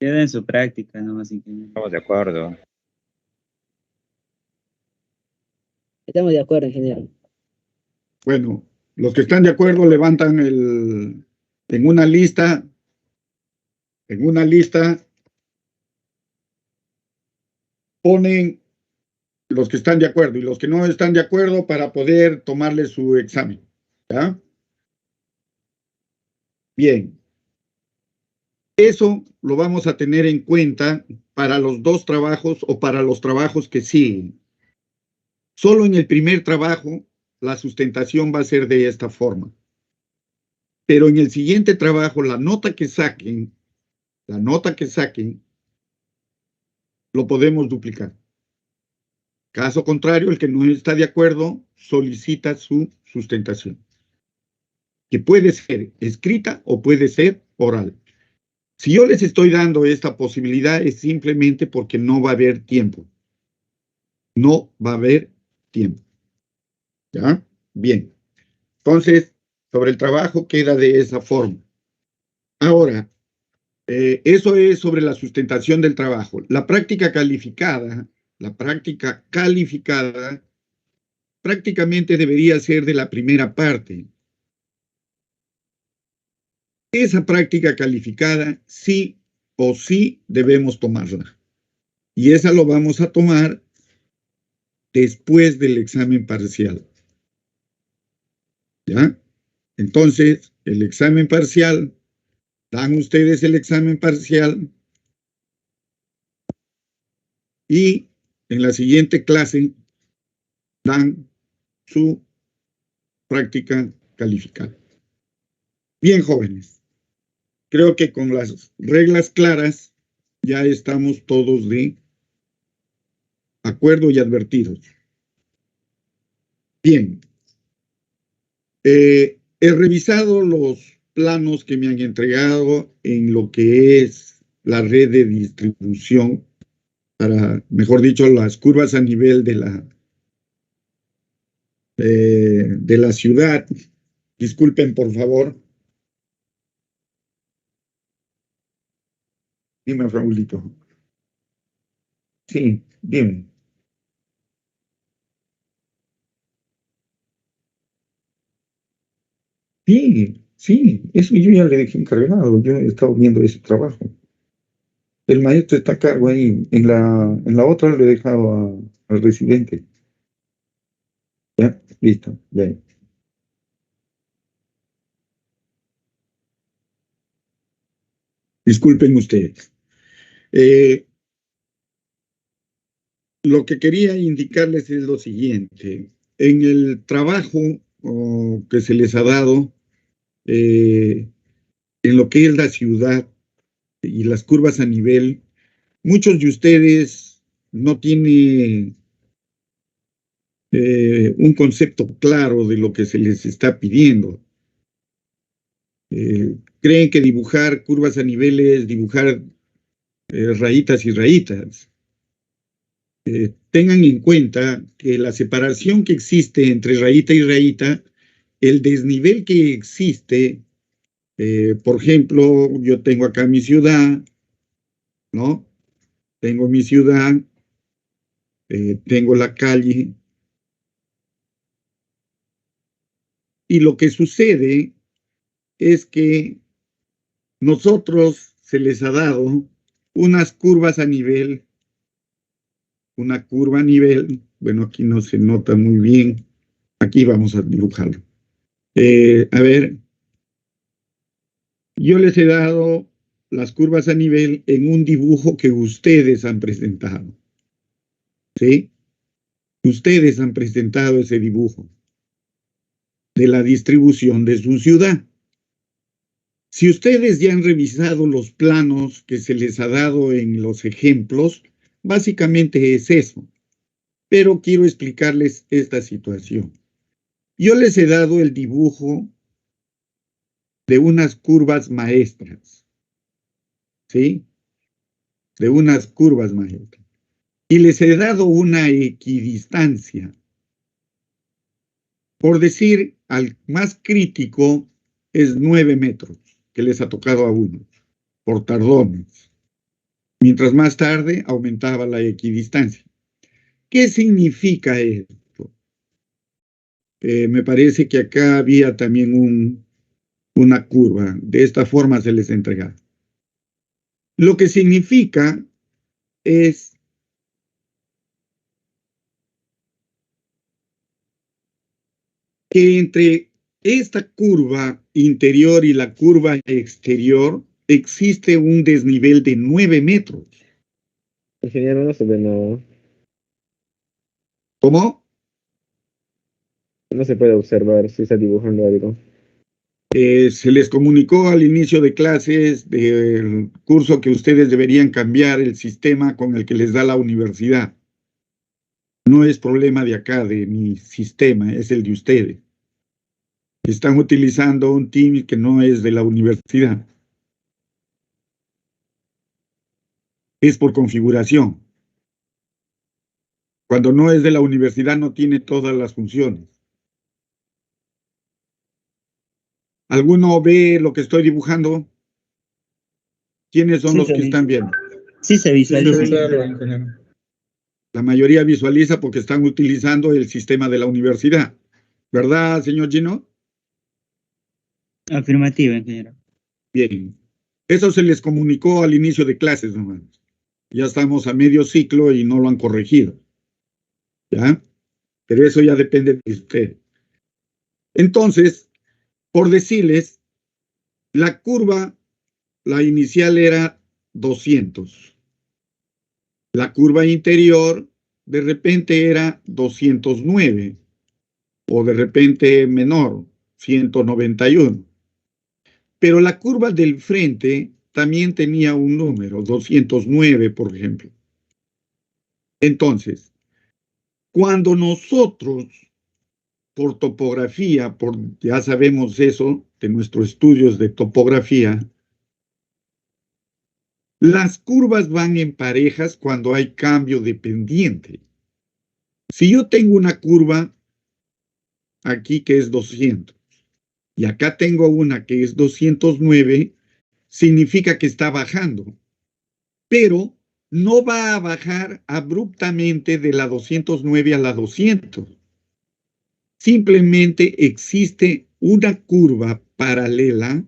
Queda en su práctica, nomás, ingeniero. Estamos de acuerdo. Estamos de acuerdo, ingeniero. Bueno, los que están de acuerdo levantan en una lista, ponen los que están de acuerdo y los que no están de acuerdo para poder tomarle su examen. ¿Ya? Bien. Eso lo vamos a tener en cuenta para los dos trabajos o para los trabajos que siguen. Solo en el primer trabajo la sustentación va a ser de esta forma. Pero en el siguiente trabajo, la nota que saquen, lo podemos duplicar. Caso contrario, el que no está de acuerdo solicita su sustentación, que puede ser escrita o puede ser oral. Si yo les estoy dando esta posibilidad es simplemente porque no va a haber tiempo. No va a haber tiempo. ¿Ya? Bien. Entonces, sobre el trabajo queda de esa forma. Ahora, eso es sobre la sustentación del trabajo. La práctica calificada prácticamente debería ser de la primera parte. Esa práctica calificada sí o sí debemos tomarla. Y esa lo vamos a tomar después del examen parcial. ¿Ya? Entonces, el examen parcial, dan ustedes el examen parcial y en la siguiente clase dan su práctica calificada. Bien, jóvenes, creo que con las reglas claras ya estamos todos de acuerdo y advertidos. Bien, he revisado los planos que me han entregado en lo que es la red de distribución, para, mejor dicho, las curvas a nivel de la ciudad. Disculpen, por favor. Dime, Raulito. Sí, dime. Sí, eso yo ya le dejé encargado, yo he estado viendo ese trabajo. El maestro está a cargo ahí, en la otra le he dejado al residente. ¿Ya? Listo, ya. Disculpen ustedes. Lo que quería indicarles es lo siguiente. En el trabajo que se les ha dado, en lo que es la ciudad y las curvas a nivel, muchos de ustedes no tienen un concepto claro de lo que se les está pidiendo. Creen que dibujar curvas a nivel es dibujar rayitas y rayitas. Tengan en cuenta que la separación que existe entre rayita y rayita, el desnivel que existe, por ejemplo, yo tengo acá mi ciudad, ¿no? Tengo mi ciudad, tengo la calle, y lo que sucede es que nosotros se les ha dado unas curvas a nivel, una curva a nivel, bueno, aquí no se nota muy bien, aquí vamos a dibujarlo. A ver, yo les he dado las curvas a nivel en un dibujo que ustedes han presentado, ¿sí? Ustedes han presentado ese dibujo de la distribución de su ciudad. Si ustedes ya han revisado los planos que se les ha dado en los ejemplos, básicamente es eso. Pero quiero explicarles esta situación. Yo les he dado el dibujo de unas curvas maestras, ¿sí? De unas curvas maestras. Y les he dado una equidistancia. Por decir, al más crítico es 9 metros, que les ha tocado a uno, por tardones. Mientras más tarde, aumentaba la equidistancia. ¿Qué significa esto? Me parece que acá había también una curva. De esta forma se les entregaba. Lo que significa es que entre esta curva interior y la curva exterior existe un desnivel de 9 metros. Ingeniero, no se ve nada. ¿Cómo? No se puede observar si está dibujando algo. Se les comunicó al inicio de clases del curso que ustedes deberían cambiar el sistema con el que les da la universidad. No es problema de acá, de mi sistema, es el de ustedes. Están utilizando un team que no es de la universidad. Es por configuración. Cuando no es de la universidad no tiene todas las funciones. ¿Alguno ve lo que estoy dibujando? ¿Quiénes son Sí, los que están viendo? Sí se visualiza. La mayoría visualiza porque están utilizando el sistema de la universidad. ¿Verdad, señor Gino? Afirmativo, ingeniero. Bien. Eso se les comunicó al inicio de clases, hermanos. Ya estamos a medio ciclo y no lo han corregido. ¿Ya? Pero eso ya depende de usted. Entonces, por decirles, la curva, la inicial era 200. La curva interior, de repente era 209. O de repente menor, 191. Pero la curva del frente también tenía un número, 209, por ejemplo. Entonces, cuando nosotros, por topografía, ya sabemos eso de nuestros estudios de topografía, las curvas van en parejas cuando hay cambio de pendiente. Si yo tengo una curva aquí que es 200 y acá tengo una que es 209, significa que está bajando, pero no va a bajar abruptamente de la 209 a la 200. Simplemente existe una curva paralela,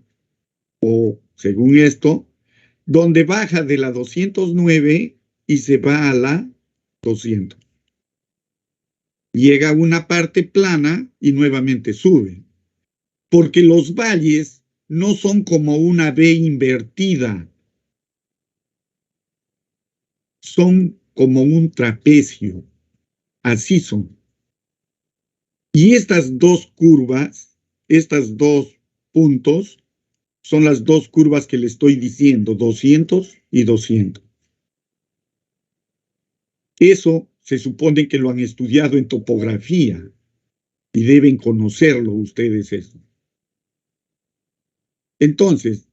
o según esto, donde baja de la 209 y se va a la 200. Llega a una parte plana y nuevamente sube, porque los valles no son como una V invertida, son como un trapecio, así son. Y estas dos curvas, estos dos puntos, son las dos curvas que le estoy diciendo, 200 y 200. Eso se supone que lo han estudiado en topografía y deben conocerlo ustedes eso. Entonces,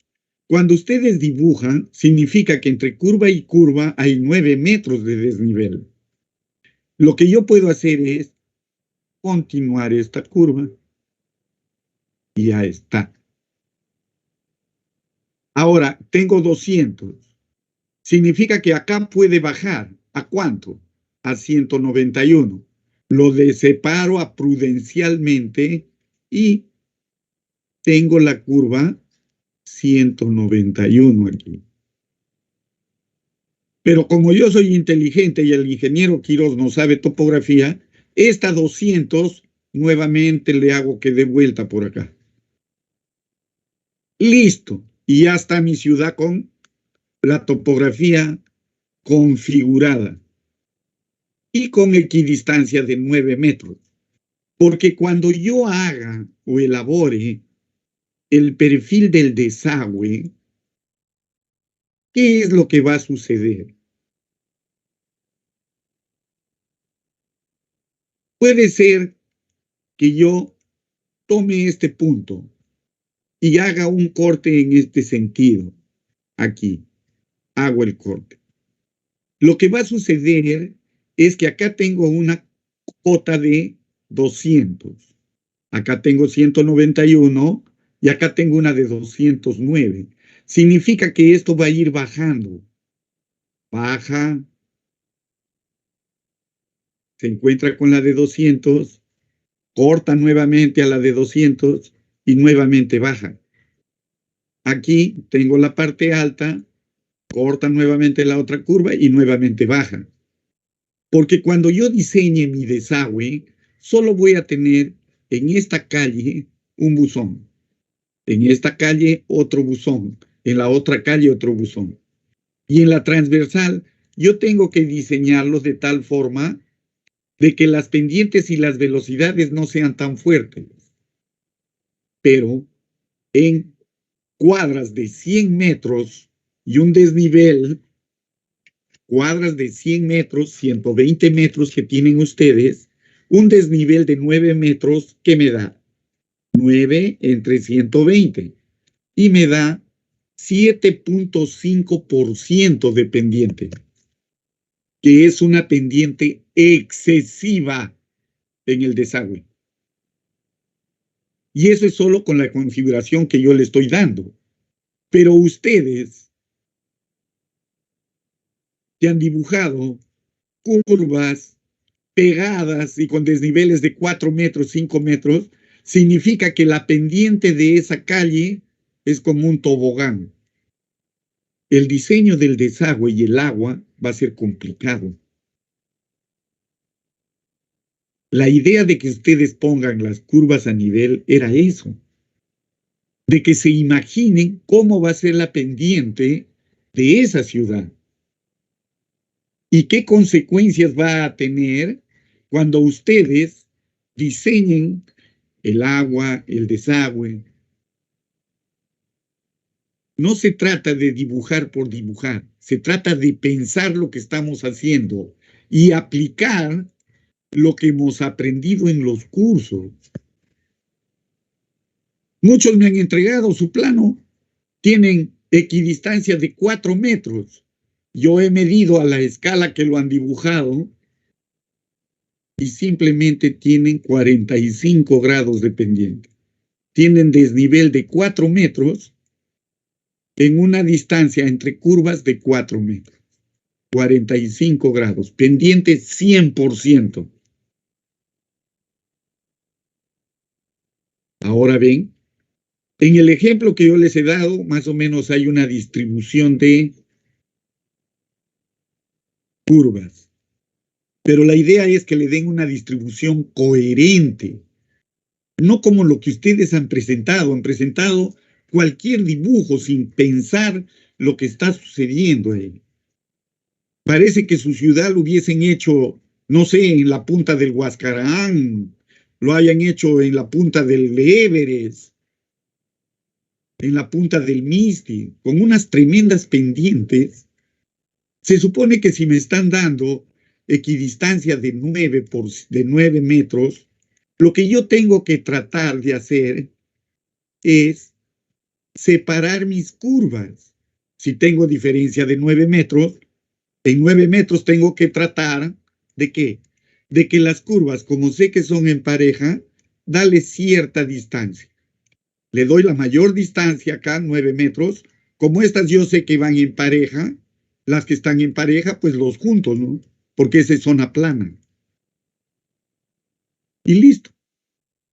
cuando ustedes dibujan, significa que entre curva y curva hay 9 metros de desnivel. Lo que yo puedo hacer es continuar esta curva y ya está. Ahora, tengo 200. Significa que acá puede bajar. ¿A cuánto? A 191. Lo separo prudencialmente y tengo la curva 191 aquí. Pero como yo soy inteligente y el ingeniero Quiroz no sabe topografía, esta 200 nuevamente le hago que dé vuelta por acá. Listo. Y ya está mi ciudad con la topografía configurada y con equidistancia de 9 metros. Porque cuando yo haga o elabore el perfil del desagüe, ¿qué es lo que va a suceder? Puede ser que yo tome este punto y haga un corte en este sentido. Aquí hago el corte. Lo que va a suceder es que acá tengo una cota de 200. Acá tengo 191 y acá tengo una de 209. Significa que esto va a ir bajando. baja, se encuentra con la de 200, corta nuevamente a la de 200 y nuevamente baja. Aquí tengo la parte alta, corta nuevamente la otra curva y nuevamente baja. Porque cuando yo diseñe mi desagüe, solo voy a tener en esta calle un buzón, en esta calle otro buzón, en la otra calle otro buzón. Y en la transversal, yo tengo que diseñarlos de tal forma de que las pendientes y las velocidades no sean tan fuertes. Pero en cuadras de 100 metros y un desnivel, cuadras de 100 metros, 120 metros que tienen ustedes, un desnivel de 9 metros, ¿qué me da? 9 entre 120 y me da 7.5% de pendiente, que es una pendiente excesiva en el desagüe. Y eso es solo con la configuración que yo le estoy dando. Pero ustedes que han dibujado curvas pegadas y con desniveles de 4 metros, 5 metros, significa que la pendiente de esa calle es como un tobogán. El diseño del desagüe y el agua va a ser complicado. La idea de que ustedes pongan las curvas a nivel era eso, de que se imaginen cómo va a ser la pendiente de esa ciudad y qué consecuencias va a tener cuando ustedes diseñen el agua, el desagüe. No se trata de dibujar por dibujar, se trata de pensar lo que estamos haciendo y aplicar lo que hemos aprendido en los cursos. Muchos me han entregado su plano, tienen equidistancia de 4 metros. Yo he medido a la escala que lo han dibujado y simplemente tienen 45 grados de pendiente. Tienen desnivel de 4 metros en una distancia entre curvas de 4 metros. 45 grados, pendiente 100%. Ahora ven, en el ejemplo que yo les he dado, más o menos hay una distribución de curvas. Pero la idea es que le den una distribución coherente, no como lo que ustedes han presentado. Han presentado cualquier dibujo sin pensar lo que está sucediendo ahí. Parece que su ciudad lo hubiesen hecho, no sé, en la punta del Huascarán, lo hayan hecho en la punta del Everest, en la punta del Misti, con unas tremendas pendientes. Se supone que si me están dando equidistancia de 9 metros, lo que yo tengo que tratar de hacer es separar mis curvas. Si tengo diferencia de 9 metros, en 9 metros tengo que tratar ¿de qué? De que las curvas, como sé que son en pareja, dale cierta distancia. Le doy la mayor distancia acá, 9 metros. Como estas yo sé que van en pareja, las que están en pareja, pues los juntos, ¿no? Porque esa es zona plana. Y listo.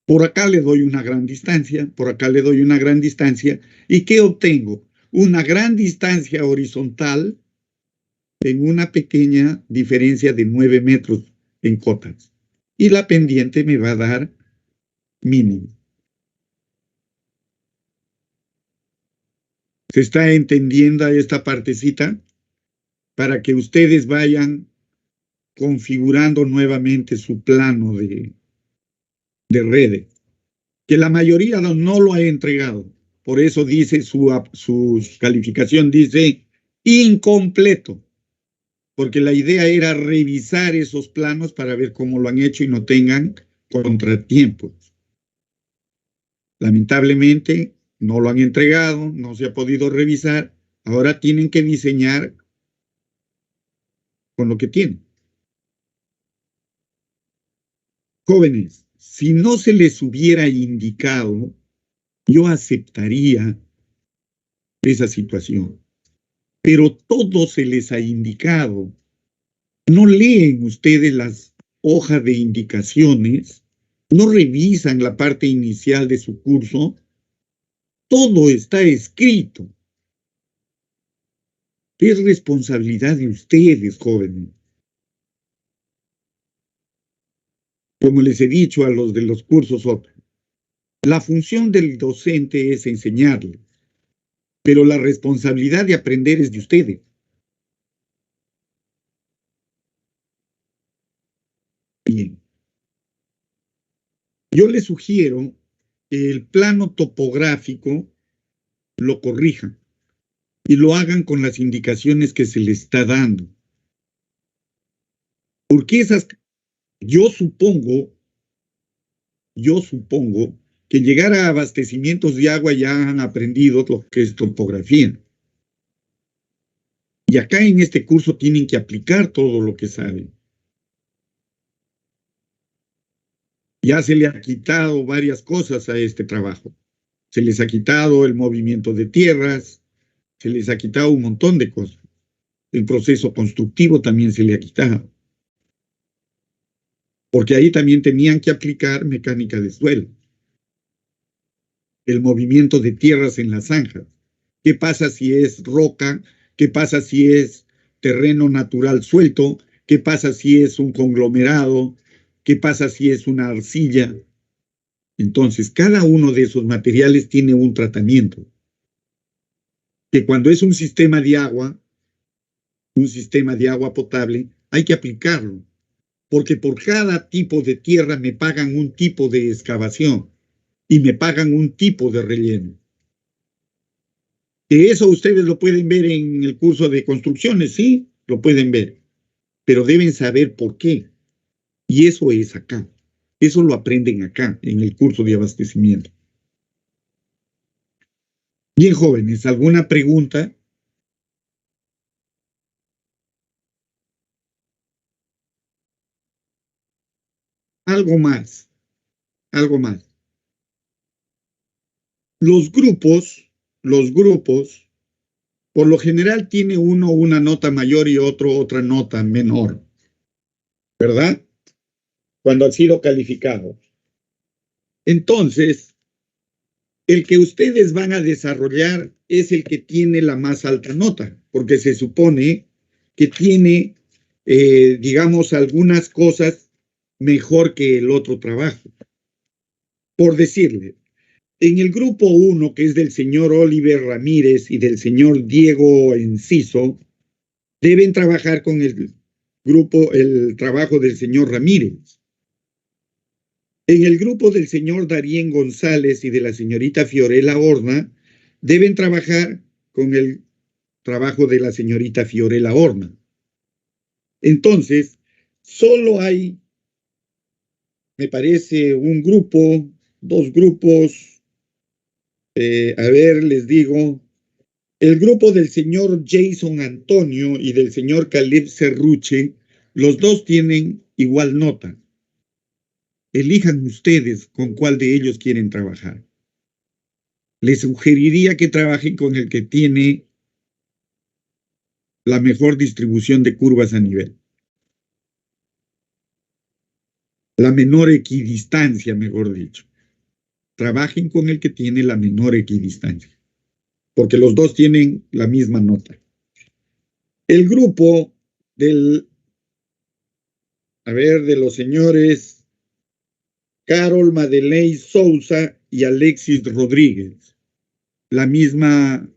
Por acá le doy una gran distancia, por acá le doy una gran distancia. ¿Y qué obtengo? Una gran distancia horizontal en una pequeña diferencia de 9 metros en cotas. Y la pendiente me va a dar mínimo. ¿Se está entendiendo esta partecita? Para que ustedes vayan configurando nuevamente su plano de redes, que la mayoría no lo ha entregado. Por eso dice su calificación, dice incompleto, porque la idea era revisar esos planos para ver cómo lo han hecho y no tengan contratiempos. Lamentablemente no lo han entregado, no se ha podido revisar, ahora tienen que diseñar con lo que tienen. Jóvenes, si no se les hubiera indicado, yo aceptaría esa situación. pero todo se les ha indicado. No leen ustedes las hojas de indicaciones, no revisan la parte inicial de su curso, todo está escrito. Es responsabilidad de ustedes, jóvenes. Como les he dicho a los de los cursos otros, la función del docente es enseñarles, pero la responsabilidad de aprender es de ustedes. Bien. Yo les sugiero que el plano topográfico lo corrijan y lo hagan con las indicaciones que se les está dando. Porque yo supongo que llegar a abastecimientos de agua ya han aprendido lo que es topografía. Y acá en este curso tienen que aplicar todo lo que saben. Ya se le ha quitado varias cosas a este trabajo. Se les ha quitado el movimiento de tierras, se les ha quitado un montón de cosas. El proceso constructivo también se le ha quitado. Porque ahí también tenían que aplicar mecánica de suelo. El movimiento de tierras en las zanjas. ¿Qué pasa si es roca? ¿Qué pasa si es terreno natural suelto? ¿Qué pasa si es un conglomerado? ¿Qué pasa si es una arcilla? Entonces, cada uno de esos materiales tiene un tratamiento. Que cuando es un sistema de agua potable, hay que aplicarlo. Porque por cada tipo de tierra me pagan un tipo de excavación y me pagan un tipo de relleno. Que eso ustedes lo pueden ver en el curso de construcciones, sí, lo pueden ver, pero deben saber por qué. Y eso es acá. Eso lo aprenden acá, en el curso de abastecimiento. Bien, jóvenes, ¿alguna pregunta? Algo más. Los grupos, por lo general tiene uno una nota mayor y otro otra nota menor, ¿verdad? Cuando han sido calificados. Entonces, el que ustedes van a desarrollar es el que tiene la más alta nota, porque se supone que tiene, digamos, algunas cosas mejor que el otro trabajo. Por decirle, en el grupo 1, que es del señor Oliver Ramírez y del señor Diego Enciso, deben trabajar con el trabajo del señor Ramírez. En el grupo del señor Darien González y de la señorita Fiorella Horna, deben trabajar con el trabajo de la señorita Fiorella Horna. Entonces, solo hay, me parece, un grupo, dos grupos, les digo, el grupo del señor Jason Antonio y del señor Caleb Cerruche, los dos tienen igual nota. Elijan ustedes con cuál de ellos quieren trabajar. Les sugeriría que trabajen con el que tiene la mejor distribución de curvas a nivel. La menor equidistancia, mejor dicho. Trabajen con el que tiene la menor equidistancia, porque los dos tienen la misma nota. El grupo de los señores Carol Madeleine Sousa y Alexis Rodríguez, la misma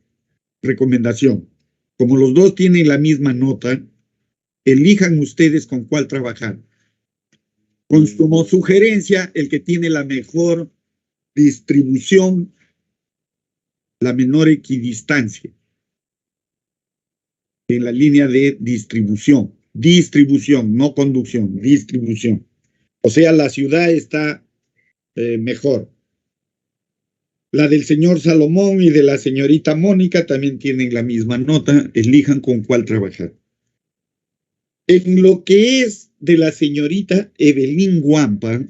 recomendación. Como los dos tienen la misma nota, elijan ustedes con cuál trabajar. Como sugerencia, el que tiene la mejor distribución, la menor equidistancia en la línea de distribución, no conducción, distribución. O sea, la ciudad está mejor. La del señor Salomón y de la señorita Mónica también tienen la misma nota, elijan con cuál trabajar. En lo que es de la señorita Evelyn Guampa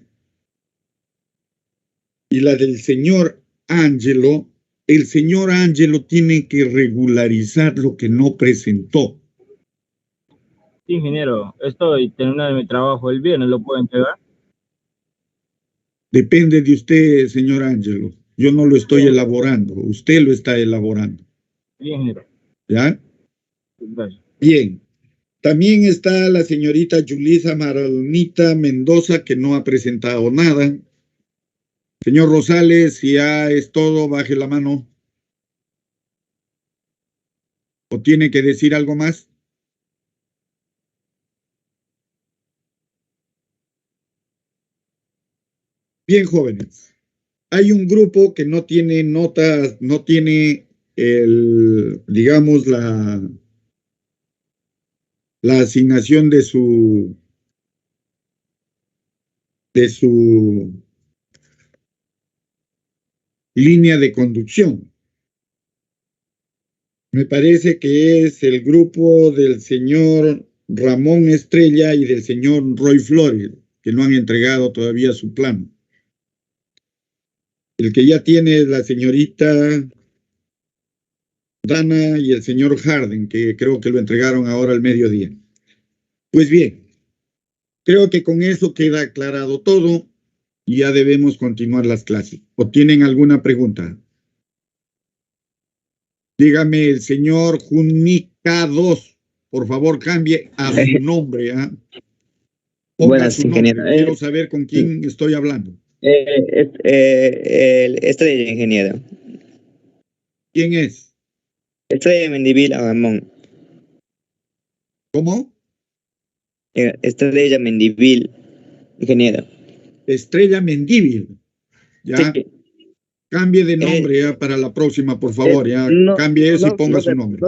y la del señor Ángelo, el señor Ángelo tiene que regularizar lo que no presentó. Sí, ingeniero, estoy terminando mi trabajo el viernes, ¿lo puedo entregar? Depende de usted, señor Ángelo. Yo no lo estoy elaborando, usted lo está elaborando. Sí, ingeniero. ¿Ya? Gracias. Bien. También está la señorita Yulisa Maranita Mendoza, que no ha presentado nada. Señor Rosales, si ya es todo, baje la mano. ¿O tiene que decir algo más? Bien, jóvenes. Hay un grupo que no tiene notas, no tiene digamos, la asignación de su línea de conducción. Me parece que es el grupo del señor Ramón Estrella y del señor Roy Flores, que no han entregado todavía su plan. El que ya tiene es la señorita Dana y el señor Harden, que creo que lo entregaron ahora al mediodía. Pues bien, creo que con eso queda aclarado todo y ya debemos continuar las clases. ¿O tienen alguna pregunta? Dígame, el señor Junica 2, por favor cambie a su nombre. Ponga Buenas, su nombre. ingeniero. Quiero saber con quién estoy hablando. Estrella, ingeniero. ¿Quién es? Estrella Mendivil Ramón. ¿Cómo? Estrella Mendivil, ingeniero. Estrella Mendívil. Ya. Sí. Cambie de nombre ya para la próxima, por favor. Ya No, cambie eso y ponga su se, nombre.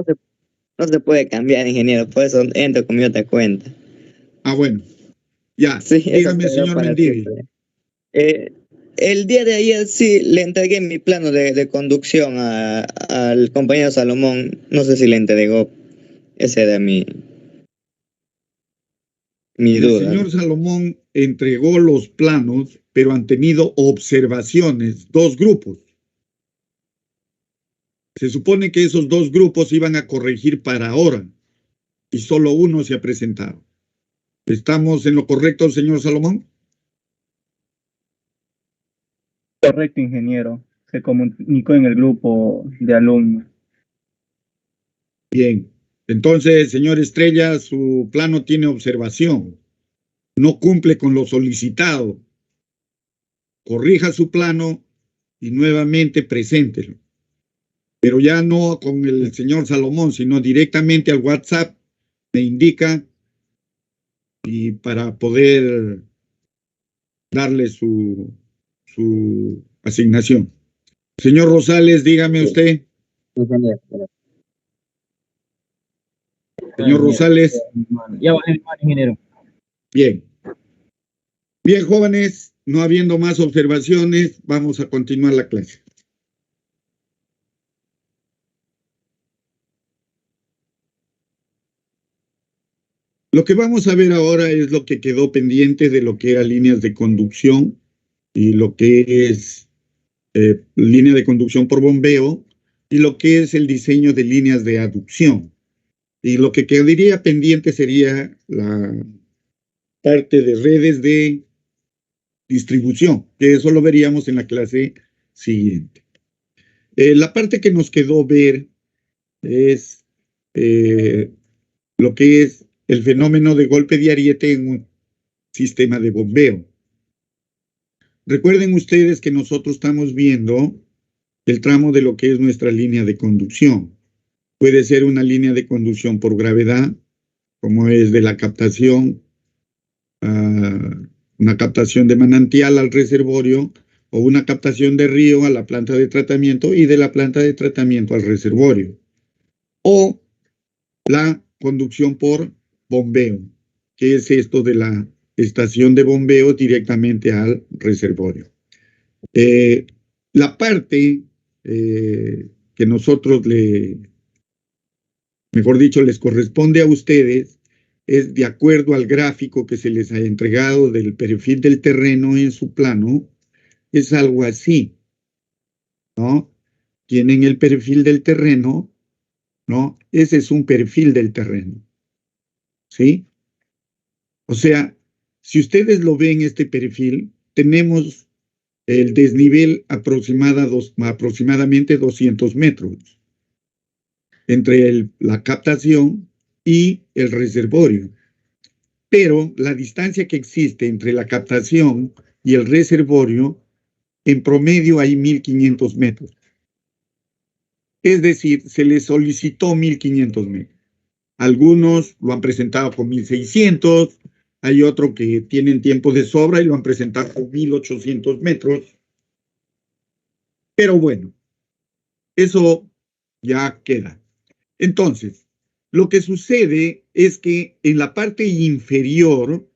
no se puede cambiar, ingeniero. Por eso entro con mi otra cuenta. Bueno. Ya. Sí, Dígame, señor Mendívil. El día de ayer sí le entregué mi plano de conducción al compañero Salomón. No sé si le entregó. Esa era mi El duda. señor Salomón entregó los planos, pero han tenido observaciones, 2 grupos. Se supone que esos 2 grupos iban a corregir para ahora y solo uno se ha presentado. ¿Estamos en lo correcto, señor Salomón? Correcto, ingeniero. Se comunicó en el grupo de alumnos. Bien. Entonces, señor Estrella, su plano tiene observación. No cumple con lo solicitado. Corrija su plano y nuevamente preséntelo. Pero ya no con el señor Salomón, sino directamente al WhatsApp, me indica, y para poder darle su asignación. Señor Rosales, dígame usted. Ingeniero. Señor Rosales. Ya bajé mi mano, ingeniero. Bien. Bien, jóvenes, no habiendo más observaciones, vamos a continuar la clase. Lo que vamos a ver ahora es lo que quedó pendiente de lo que eran líneas de conducción y lo que es línea de conducción por bombeo y lo que es el diseño de líneas de aducción. Y lo que quedaría pendiente sería la parte de redes de distribución, que eso lo veríamos en la clase siguiente. La parte que nos quedó ver es lo que es el fenómeno de golpe de ariete en un sistema de bombeo. Recuerden ustedes que nosotros estamos viendo el tramo de lo que es nuestra línea de conducción. Puede ser una línea de conducción por gravedad, como es de la captación, una captación de manantial al reservorio, o una captación de río a la planta de tratamiento y de la planta de tratamiento al reservorio. O la conducción por bombeo, que es esto de la estación de bombeo directamente al reservorio. La parte que nosotros mejor dicho, les corresponde a ustedes, es de acuerdo al gráfico que se les ha entregado del perfil del terreno en su plano, es algo así, ¿no? tienen el perfil del terreno, ¿no? Ese es un perfil del terreno, ¿sí? O sea, si ustedes lo ven, este perfil, tenemos el desnivel aproximadamente 200 metros entre la captación y el reservorio. Pero la distancia que existe entre la captación y el reservorio, en promedio hay 1.500 metros. Es decir, se les solicitó 1.500 metros. Algunos lo han presentado con 1.600, hay otros que tienen tiempo de sobra y lo han presentado con 1.800 metros. Pero bueno, eso ya queda. Entonces, lo que sucede es que en la parte inferior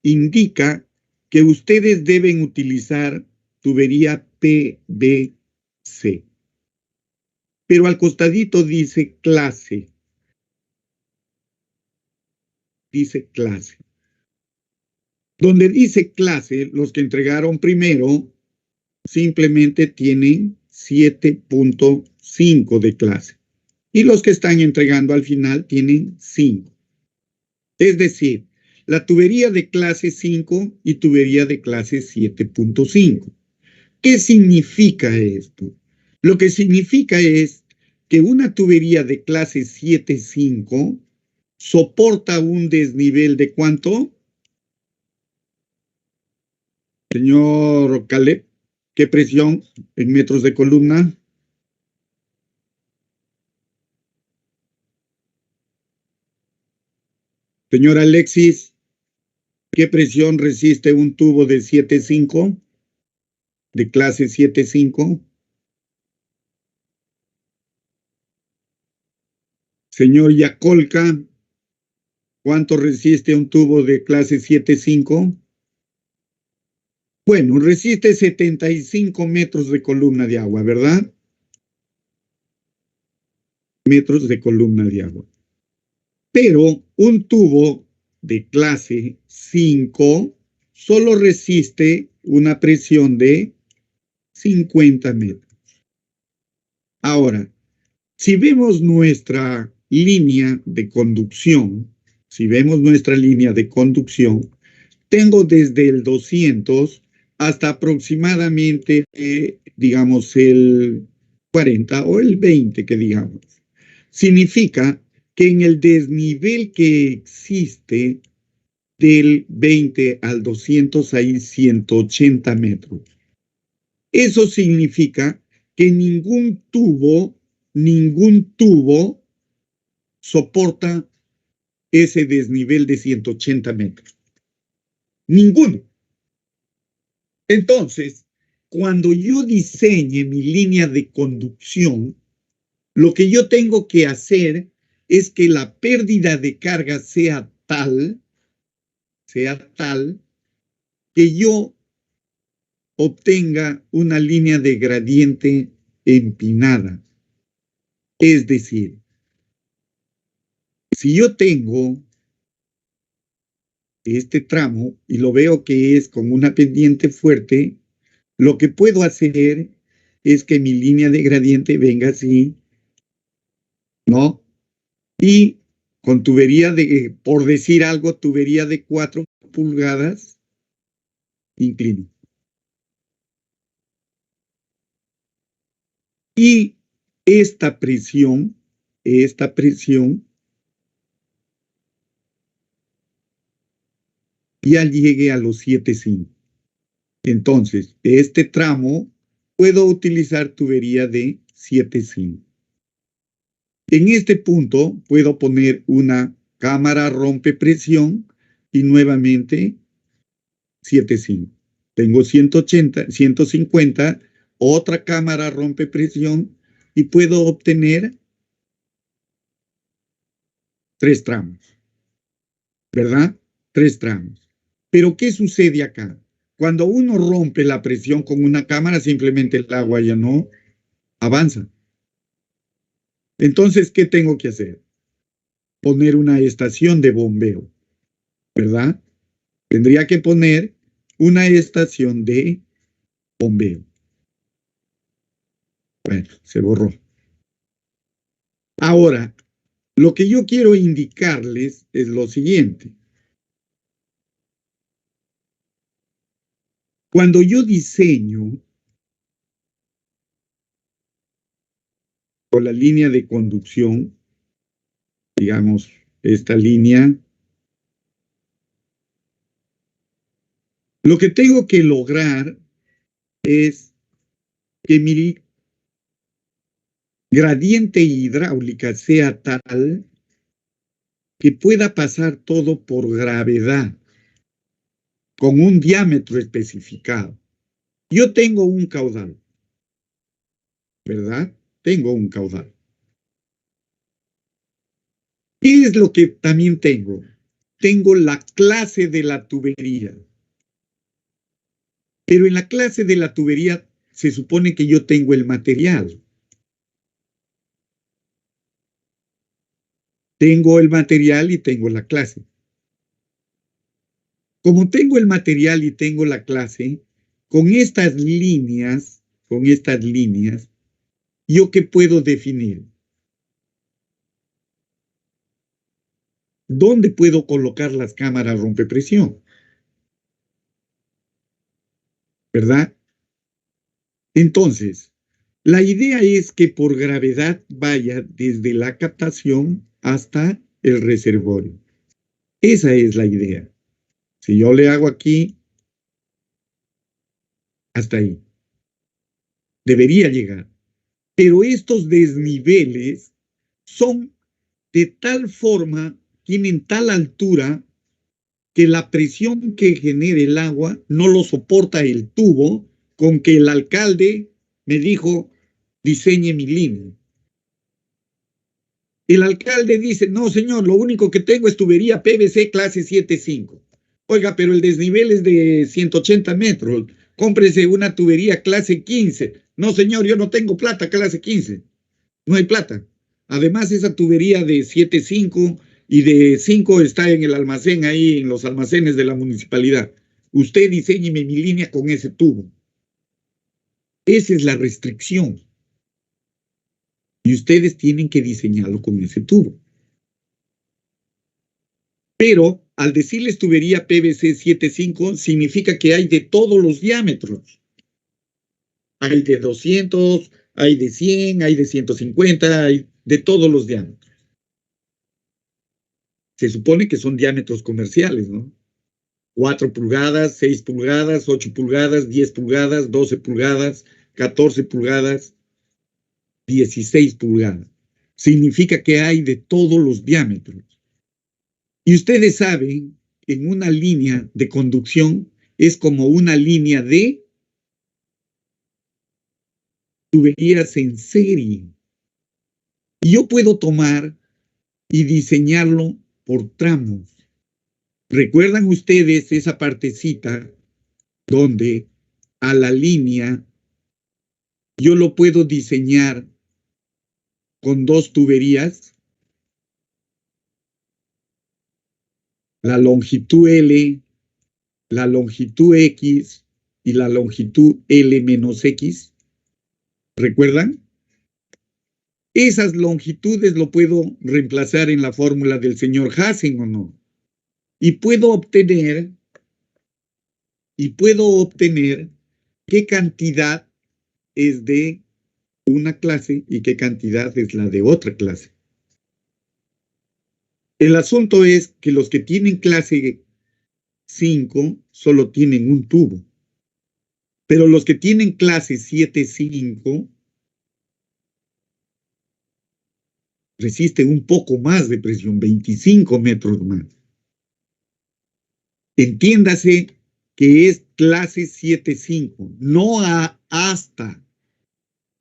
indica que ustedes deben utilizar tubería PVC. Pero al costadito dice clase. Dice clase. Donde dice clase, los que entregaron primero simplemente tienen 7.5 de clase. Y los que están entregando al final tienen 5. Es decir, la tubería de clase 5 y tubería de clase 7.5. ¿Qué significa esto? Lo que significa es que una tubería de clase 7.5 soporta un desnivel de ¿cuánto? Señor Caleb, ¿qué presión en metros de columna? Señor Alexis, ¿qué presión resiste un tubo de 7.5? De clase 7.5. Señor Yacolca, ¿cuánto resiste un tubo de clase 7.5? Bueno, resiste 75 metros de columna de agua, ¿verdad? Metros de columna de agua. Pero un tubo de clase 5 solo resiste una presión de 50 metros. Ahora, si vemos nuestra línea de conducción, tengo desde el 200 hasta aproximadamente, digamos, el 40 o el 20, que digamos. Significa que en el desnivel que existe del 20 al 200 hay 180 metros. Eso significa que ningún tubo soporta ese desnivel de 180 metros. Ninguno. Entonces, cuando yo diseñe mi línea de conducción, lo que yo tengo que hacer es que la pérdida de carga sea tal que yo obtenga una línea de gradiente empinada. Es decir, si yo tengo este tramo y lo veo que es con una pendiente fuerte, lo que puedo hacer es que mi línea de gradiente venga así, ¿no? Y con tubería de, por decir algo, tubería de 4 pulgadas, inclino. Y esta presión ya llegue a los 7.5. Entonces, este tramo puedo utilizar tubería de 7.5. En este punto puedo poner una cámara rompe presión y nuevamente 7.5. Tengo 180, 150, otra cámara rompe presión y puedo obtener 3 tramos, ¿verdad? 3 tramos. Pero ¿qué sucede acá? Cuando uno rompe la presión con una cámara, simplemente el agua ya no avanza. Entonces, ¿qué tengo que hacer? Poner una estación de bombeo, ¿verdad? Tendría que poner una estación de bombeo. Bueno, se borró. Ahora, lo que yo quiero indicarles es lo siguiente. Cuando yo diseño con la línea de conducción, digamos, esta línea, lo que tengo que lograr es que mi gradiente hidráulica sea tal que pueda pasar todo por gravedad, con un diámetro especificado. Yo tengo un caudal, ¿verdad? Tengo un caudal. ¿Qué es lo que también tengo? Tengo la clase de la tubería. Pero en la clase de la tubería se supone que yo tengo el material. Tengo el material y tengo la clase. Como tengo el material y tengo la clase, con estas líneas, ¿yo qué puedo definir? ¿Dónde puedo colocar las cámaras rompepresión? ¿Verdad? Entonces, la idea es que por gravedad vaya desde la captación hasta el reservorio. Esa es la idea. Si yo le hago aquí, hasta ahí. Debería llegar. Pero estos desniveles son de tal forma, tienen tal altura, que la presión que genere el agua no lo soporta el tubo con que el alcalde me dijo, diseñe mi línea. El alcalde dice, no señor, lo único que tengo es tubería PVC clase 7.5. Oiga, pero el desnivel es de 180 metros. Cómprese una tubería clase 15. No señor, yo no tengo plata clase 15. No hay plata. Además, esa tubería de 7.5 y de 5 está en el almacén ahí, en los almacenes de la municipalidad. Usted diseñeme mi línea con ese tubo. Esa es la restricción. Y ustedes tienen que diseñarlo con ese tubo. Pero al decirles tubería PVC 7.5, significa que hay de todos los diámetros. Hay de 200, hay de 100, hay de 150, hay de todos los diámetros. Se supone que son diámetros comerciales, ¿no? 4 pulgadas, 6 pulgadas, 8 pulgadas, 10 pulgadas, 12 pulgadas, 14 pulgadas, 16 pulgadas. Significa que hay de todos los diámetros. Y ustedes saben, en una línea de conducción es como una línea de tuberías en serie. Y yo puedo tomar y diseñarlo por tramos. ¿Recuerdan ustedes esa partecita donde a la línea yo lo puedo diseñar con 2 tuberías? La longitud L, la longitud X y la longitud L menos X. ¿Recuerdan? Esas longitudes lo puedo reemplazar en la fórmula del señor Hassen, ¿o no? Y puedo obtener qué cantidad es de una clase y qué cantidad es la de otra clase. El asunto es que los que tienen clase 5 solo tienen un tubo, pero los que tienen clase 7.5 resisten un poco más de presión, 25 metros más. Entiéndase que es clase 7.5, no a hasta.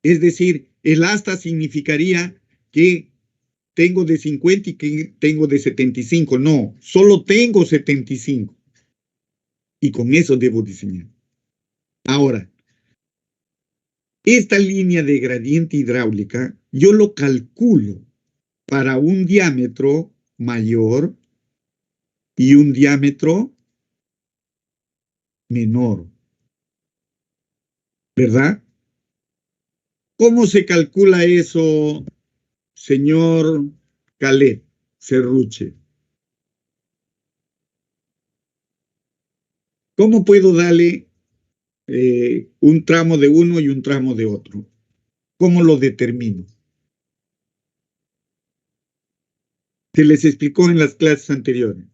Es decir, el hasta significaría que tengo de 50 y que tengo de 75. No, solo tengo 75. Y con eso debo diseñar. Ahora, esta línea de gradiente hidráulica yo lo calculo para un diámetro mayor y un diámetro menor. ¿Verdad? ¿Cómo se calcula eso, señor Caleb Serruche? ¿Cómo puedo darle un tramo de uno y un tramo de otro? ¿Cómo lo determino? Se les explicó en las clases anteriores.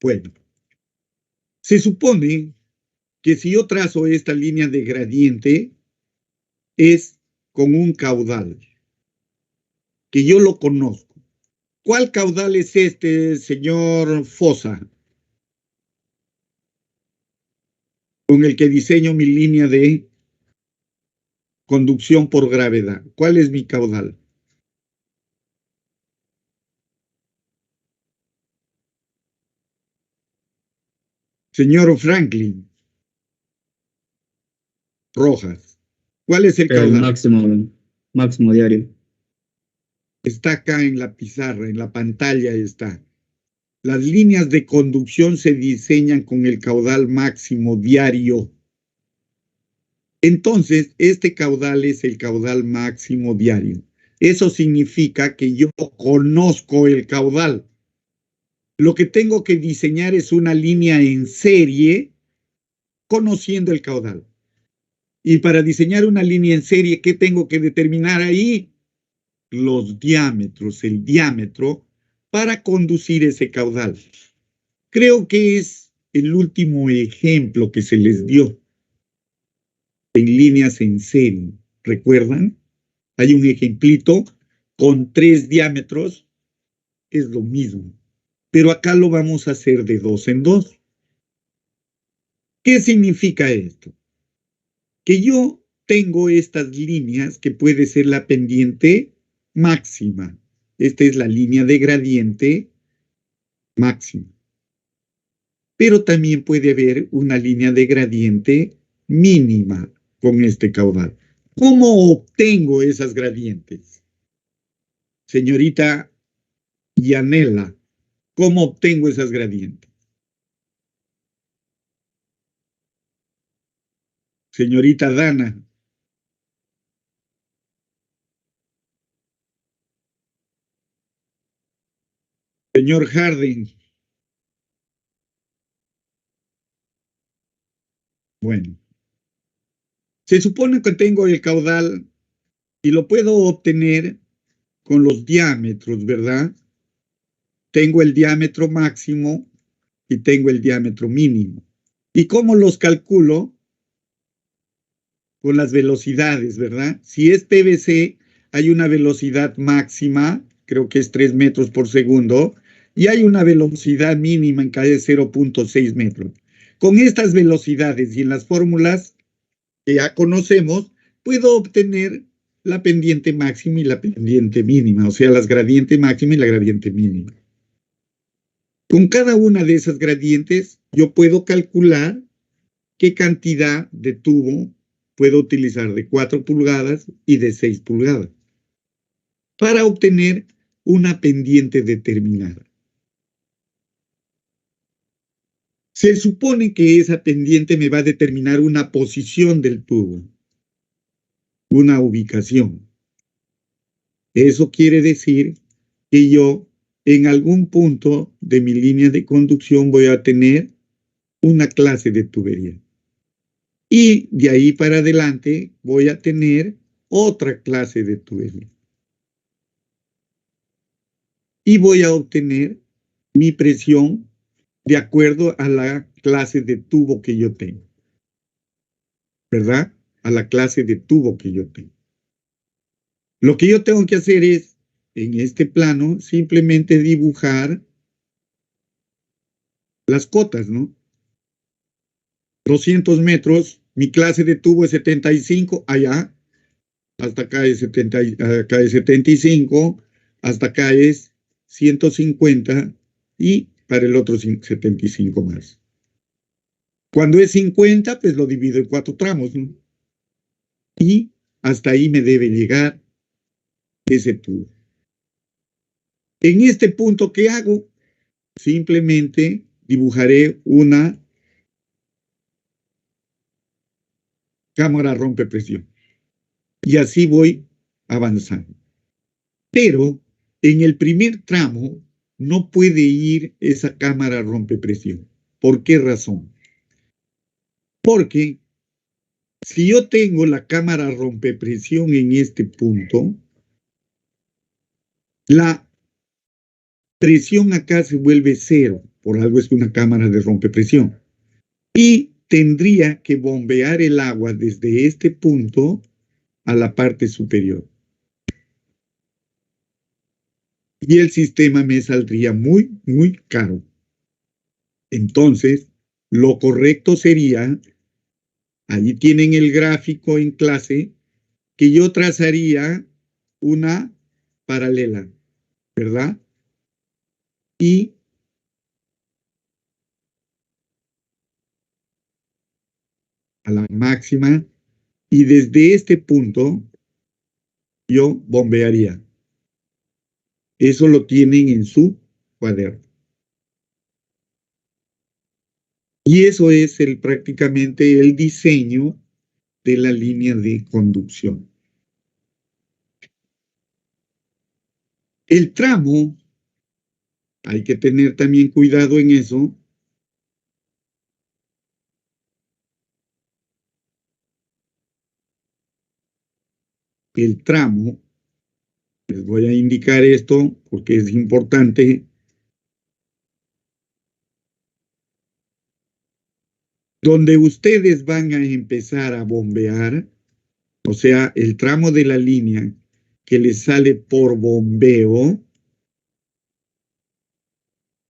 Bueno, se supone que si yo trazo esta línea de gradiente es con un caudal, que yo lo conozco. ¿Cuál caudal es este, señor Fosa? Con el que diseño mi línea de conducción por gravedad. ¿Cuál es mi caudal? Señor Franklin Rojas, ¿cuál es el caudal? Máximo diario. Está acá en la pizarra, en la pantalla está. Las líneas de conducción se diseñan con el caudal máximo diario. Entonces, este caudal es el caudal máximo diario. Eso significa que yo conozco el caudal. Lo que tengo que diseñar es una línea en serie conociendo el caudal. Y para diseñar una línea en serie, ¿qué tengo que determinar ahí? Los diámetros, el diámetro para conducir ese caudal. Creo que es el último ejemplo que se les dio en líneas en serie. ¿Recuerdan? Hay un ejemplito con 3 diámetros. Es lo mismo. Pero acá lo vamos a hacer de 2 en 2. ¿Qué significa esto? Que yo tengo estas líneas que puede ser la pendiente máxima. Esta es la línea de gradiente máxima. Pero también puede haber una línea de gradiente mínima con este caudal. ¿Cómo obtengo esas gradientes? Señorita Yanela, ¿cómo obtengo esas gradientes? Señorita Dana. Señor Harding. Bueno. Se supone que tengo el caudal y lo puedo obtener con los diámetros, ¿verdad? Tengo el diámetro máximo y tengo el diámetro mínimo. ¿Y cómo los calculo? Con las velocidades, ¿verdad? Si es PVC, hay una velocidad máxima, creo que es 3 metros por segundo, y hay una velocidad mínima en calle 0.6 metros. Con estas velocidades y en las fórmulas que ya conocemos, puedo obtener la pendiente máxima y la pendiente mínima, o sea, las gradientes máxima y la gradiente mínima. Con cada una de esas gradientes, yo puedo calcular qué cantidad de tubo puedo utilizar de 4 pulgadas y de 6 pulgadas para obtener una pendiente determinada. Se supone que esa pendiente me va a determinar una posición del tubo, una ubicación. Eso quiere decir que yo en algún punto de mi línea de conducción voy a tener una clase de tubería. Y de ahí para adelante voy a tener otra clase de tubería. Y voy a obtener mi presión de acuerdo a la clase de tubo que yo tengo. ¿Verdad? A la clase de tubo que yo tengo. Lo que yo tengo que hacer es, en este plano, simplemente dibujar las cotas, ¿no? 200 metros, mi clase de tubo es 75, allá, hasta acá es 75, hasta acá es 150 y para el otro 75 más. Cuando es 50, pues lo divido en 4 tramos, ¿no? Y hasta ahí me debe llegar ese tubo. En este punto, ¿qué hago? Simplemente dibujaré una cámara rompepresión. Y así voy avanzando. Pero en el primer tramo no puede ir esa cámara rompepresión. ¿Por qué razón? Porque si yo tengo la cámara rompepresión en este punto, la presión acá se vuelve cero. Por algo es una cámara de rompepresión. Y tendría que bombear el agua desde este punto a la parte superior. Y el sistema me saldría muy, muy caro. Entonces, lo correcto sería, ahí tienen el gráfico en clase, que yo trazaría una paralela, ¿verdad? Y a la máxima, y desde este punto yo bombearía. Eso lo tienen en su cuaderno. Y eso es prácticamente el diseño de la línea de conducción. El tramo, hay que tener también cuidado en eso. El tramo, les voy a indicar esto porque es importante. Donde ustedes van a empezar a bombear, o sea, el tramo de la línea que les sale por bombeo,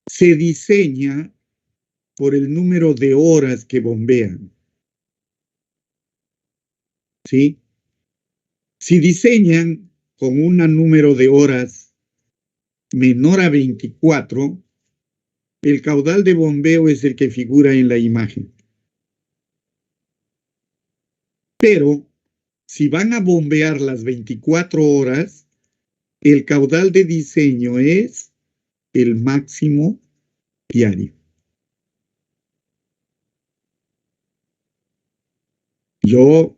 se diseña por el número de horas que bombean. ¿Sí? Si diseñan con un número de horas menor a 24, el caudal de bombeo es el que figura en la imagen. Pero si van a bombear las 24 horas, el caudal de diseño es el máximo diario. Yo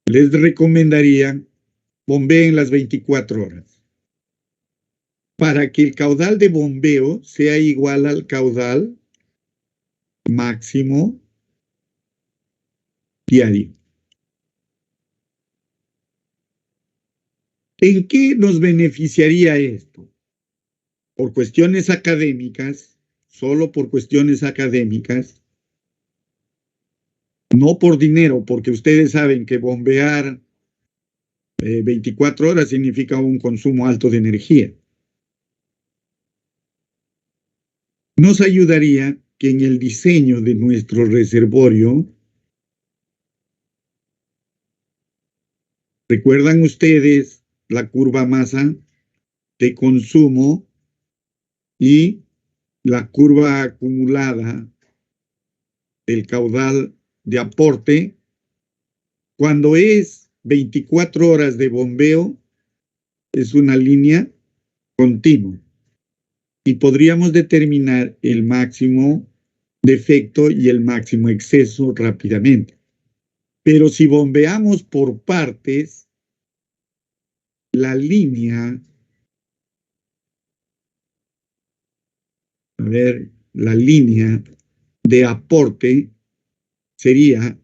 les recomendaría bombeen las 24 horas para que el caudal de bombeo sea igual al caudal máximo diario. ¿En qué nos beneficiaría esto? Por cuestiones académicas, solo por cuestiones académicas, no por dinero, porque ustedes saben que bombear 24 horas significa un consumo alto de energía. Nos ayudaría que en el diseño de nuestro reservorio, ¿recuerdan ustedes la curva masa de consumo y la curva acumulada del caudal de aporte? Cuando es 24 horas de bombeo, es una línea continua y podríamos determinar el máximo defecto y el máximo exceso rápidamente. Pero si bombeamos por partes, la línea, la línea de aporte sería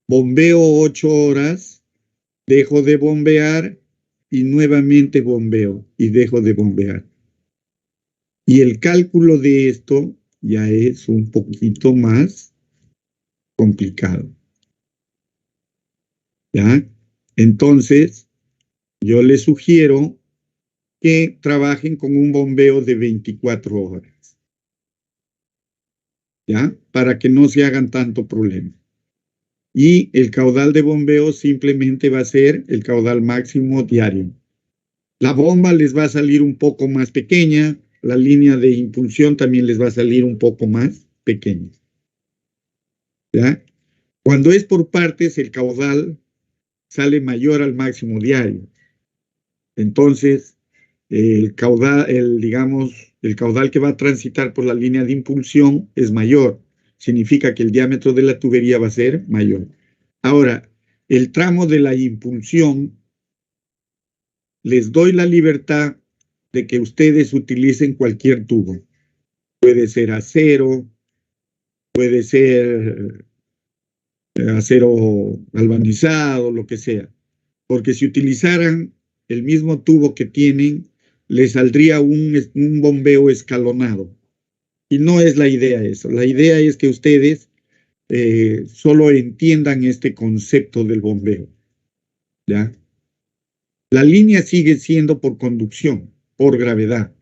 bombeo 8 horas, dejo de bombear y nuevamente bombeo y dejo de bombear. Y el cálculo de esto ya es un poquito más complicado. ¿Ya? Entonces, yo les sugiero que trabajen con un bombeo de 24 horas. ¿Ya? Para que no se hagan tanto problema. Y el caudal de bombeo simplemente va a ser el caudal máximo diario. La bomba les va a salir un poco más pequeña, la línea de impulsión también les va a salir un poco más pequeña. ¿Ya? Cuando es por partes, el caudal sale mayor al máximo diario. Entonces, el caudal, el caudal que va a transitar por la línea de impulsión es mayor. Significa que el diámetro de la tubería va a ser mayor. Ahora, el tramo de la impulsión, les doy la libertad de que ustedes utilicen cualquier tubo. Puede ser acero, puede ser acero galvanizado, lo que sea. Porque si utilizaran el mismo tubo que tienen, les saldría un bombeo escalonado. Y no es la idea eso. La idea es que ustedes solo entiendan este concepto del bombeo. ¿Ya? La línea sigue siendo por conducción, por gravedad,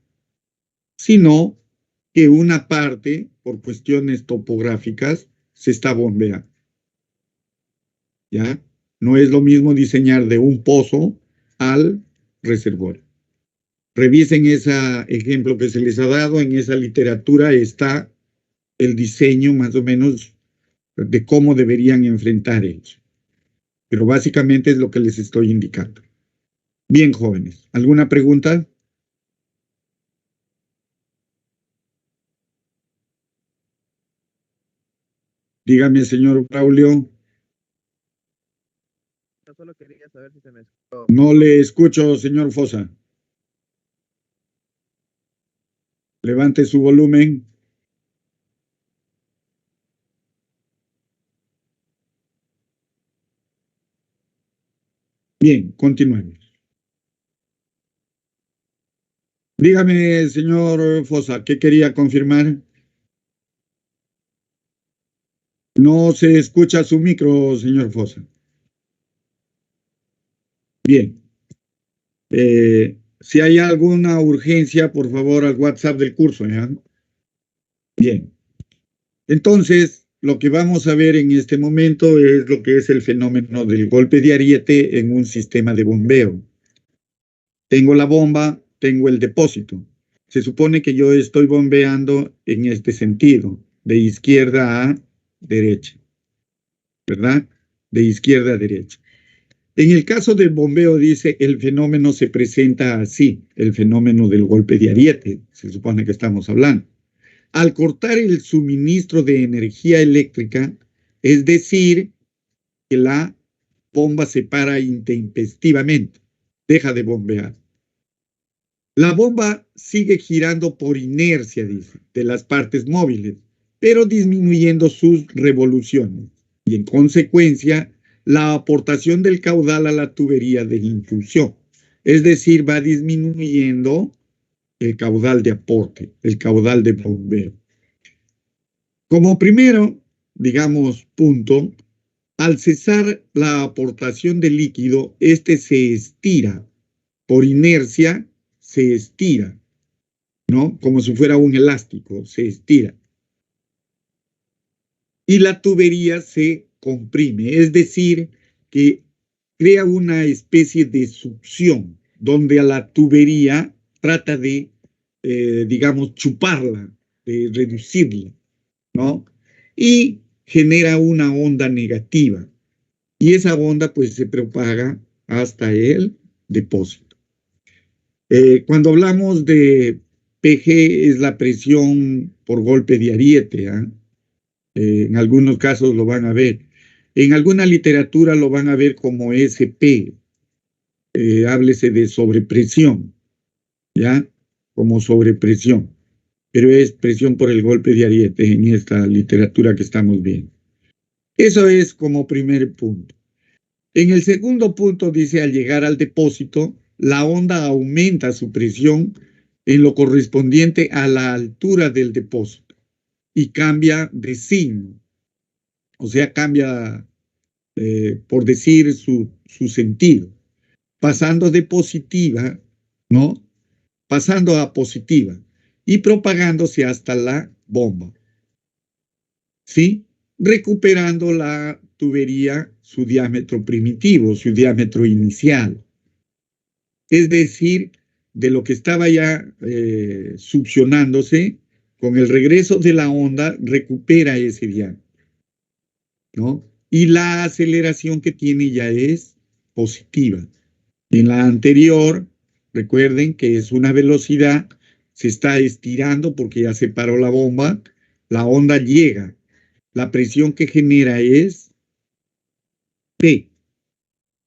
sino que una parte, por cuestiones topográficas, se está bombeando. ¿Ya? No es lo mismo diseñar de un pozo al reservorio. Revisen ese ejemplo que se les ha dado, en esa literatura está el diseño más o menos de cómo deberían enfrentar ellos. Pero básicamente es lo que les estoy indicando. Bien, jóvenes, ¿alguna pregunta? Dígame, señor Braulio. Solo quería saber si se me escuchó. No le escucho, señor Fosa. Levante su volumen. Bien, continuemos. Dígame, señor Fosa, ¿qué quería confirmar? No se escucha su micro, señor Fosa. Bien. Si hay alguna urgencia, por favor, al WhatsApp del curso, ¿ya? Bien. Entonces, lo que vamos a ver en este momento es lo que es el fenómeno del golpe de ariete en un sistema de bombeo. Tengo la bomba, tengo el depósito. Se supone que yo estoy bombeando en este sentido, de izquierda a derecha, ¿verdad? De izquierda a derecha. En el caso del bombeo dice, el fenómeno se presenta así, el fenómeno del golpe de ariete, se supone que estamos hablando. Al cortar el suministro de energía eléctrica, es decir, que la bomba se para intempestivamente, deja de bombear. La bomba sigue girando por inercia, dice, de las partes móviles, pero disminuyendo sus revoluciones. Y en consecuencia, la aportación del caudal a la tubería de impulsión. Es decir, va disminuyendo el caudal de aporte, el caudal de bombeo. Como primero, digamos, punto, al cesar la aportación de líquido, este se estira. Por inercia, se estira, ¿no? Como si fuera un elástico, se estira. Y la tubería se comprime, es decir, que crea una especie de succión, donde a la tubería trata de, digamos, chuparla, de reducirla, ¿no? Y genera una onda negativa. Y esa onda, pues, se propaga hasta el depósito. Cuando hablamos de PG, es la presión por golpe de ariete, ¿eh? En algunos casos lo van a ver. En alguna literatura lo van a ver como SP. Háblese de sobrepresión, ¿ya? Como sobrepresión. Pero es presión por el golpe de ariete en esta literatura que estamos viendo. Eso es como primer punto. En el segundo punto dice, al llegar al depósito, la onda aumenta su presión en lo correspondiente a la altura del depósito y cambia de signo. O sea, cambia, por decir, su sentido. Pasando de positiva, ¿no? Pasando a positiva y propagándose hasta la bomba. ¿Sí? Recuperando la tubería su diámetro primitivo, su diámetro inicial. Es decir, de lo que estaba ya succionándose, con el regreso de la onda recupera ese diámetro, ¿no? Y la aceleración que tiene ya es positiva. En la anterior Recuerden que es una velocidad, se está estirando porque ya se paró la bomba, la onda llega. La presión que genera es P,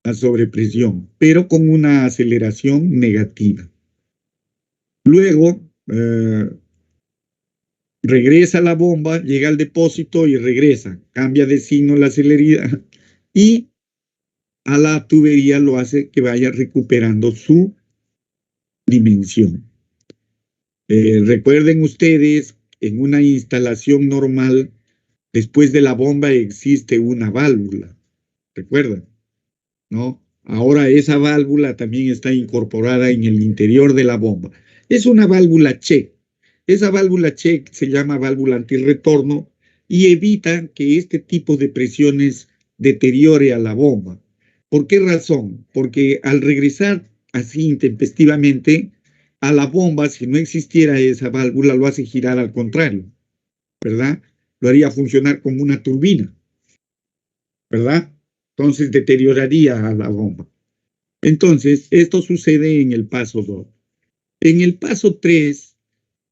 la sobrepresión, pero con una aceleración negativa. Luego, regresa la bomba, llega al depósito y regresa. Cambia de signo la celeridad y a la tubería lo hace que vaya recuperando su dimensión. Recuerden ustedes, en una instalación normal, después de la bomba existe una válvula. ¿Recuerdan? ¿No? Ahora esa válvula también está incorporada en el interior de la bomba. Es una válvula check. Esa válvula check se llama válvula antirretorno y evita que este tipo de presiones deteriore a la bomba. ¿Por qué razón? Porque al regresar así intempestivamente a la bomba, si no existiera esa válvula, lo hace girar al contrario, ¿verdad? Lo haría funcionar como una turbina, ¿verdad? Entonces deterioraría a la bomba. Entonces, esto sucede en el paso 2. En el paso 3,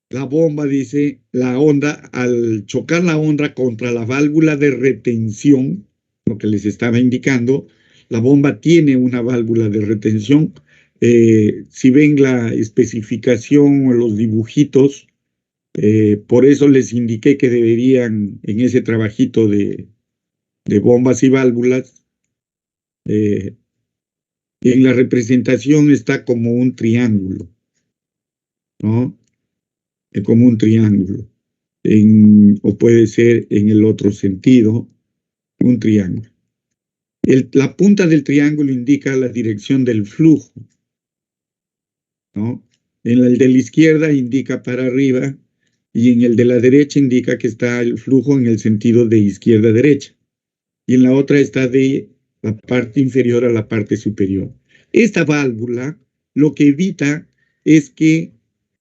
la bomba dice, la onda, al chocar la onda contra la válvula de retención, lo que les estaba indicando, la bomba tiene una válvula de retención. Si ven la especificación o los dibujitos, por eso les indiqué que deberían, en ese trabajito de bombas y válvulas, en la representación está como un triángulo, ¿no? Como un triángulo, o puede ser en el otro sentido, un triángulo. La punta del triángulo indica la dirección del flujo, ¿no? En el de la izquierda indica para arriba y en el de la derecha indica que está el flujo en el sentido de izquierda a derecha. Y en la otra está de la parte inferior a la parte superior. Esta válvula lo que evita es que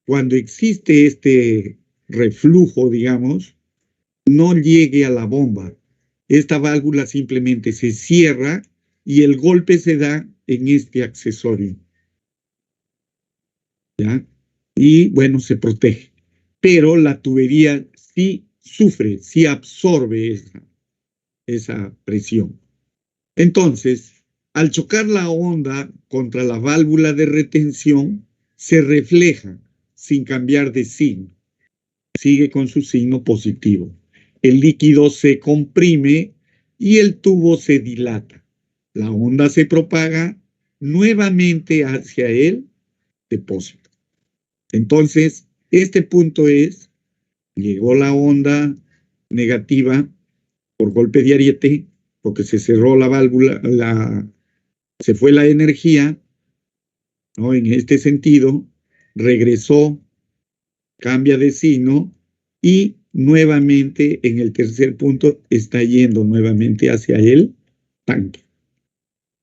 cuando existe este reflujo, digamos, no llegue a la bomba. Esta válvula simplemente se cierra y el golpe se da en este accesorio, ¿ya? Y bueno, se protege. Pero la tubería sí sufre, sí absorbe esa presión. Entonces, al chocar la onda contra la válvula de retención, se refleja sin cambiar de signo. Sigue con su signo positivo. El líquido se comprime y el tubo se dilata. La onda se propaga nuevamente hacia el depósito. Entonces, este punto es, llegó la onda negativa por golpe de ariete, porque se cerró la válvula, se fue la energía, ¿no? En este sentido, regresó, cambia de signo y nuevamente en el tercer punto está yendo nuevamente hacia el tanque.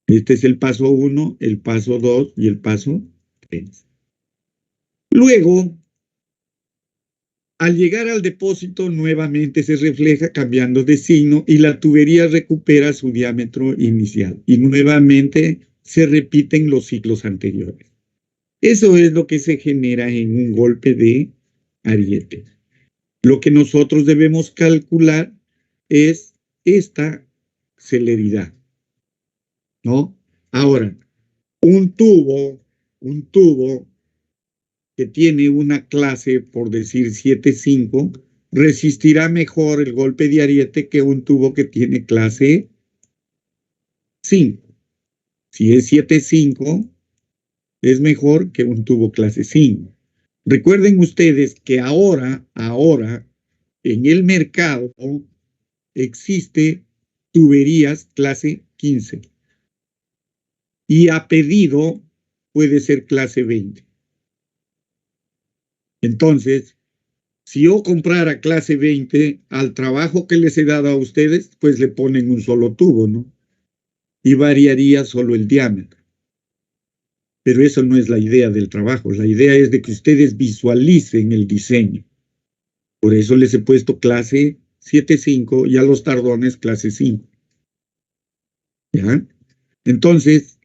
Este es el paso 1, el paso 2 y el paso 3. Luego, al llegar al depósito, nuevamente se refleja cambiando de signo y la tubería recupera su diámetro inicial. Y nuevamente se repiten los ciclos anteriores. Eso es lo que se genera en un golpe de ariete. Lo que nosotros debemos calcular es esta celeridad, ¿no? Ahora, un tubo que tiene una clase, por decir 7.5, resistirá mejor el golpe de ariete que un tubo que tiene clase 5. Si es 7.5, es mejor que un tubo clase 5. Recuerden ustedes que ahora, en el mercado existe tuberías clase 15. Y a pedido puede ser clase 20. Entonces, si yo comprara clase 20, al trabajo que les he dado a ustedes, pues le ponen un solo tubo, ¿no? Y variaría solo el diámetro. Pero eso no es la idea del trabajo. La idea es de que ustedes visualicen el diseño. Por eso les he puesto clase 7.5 y a los tardones clase 5. ¿Ya? Entonces,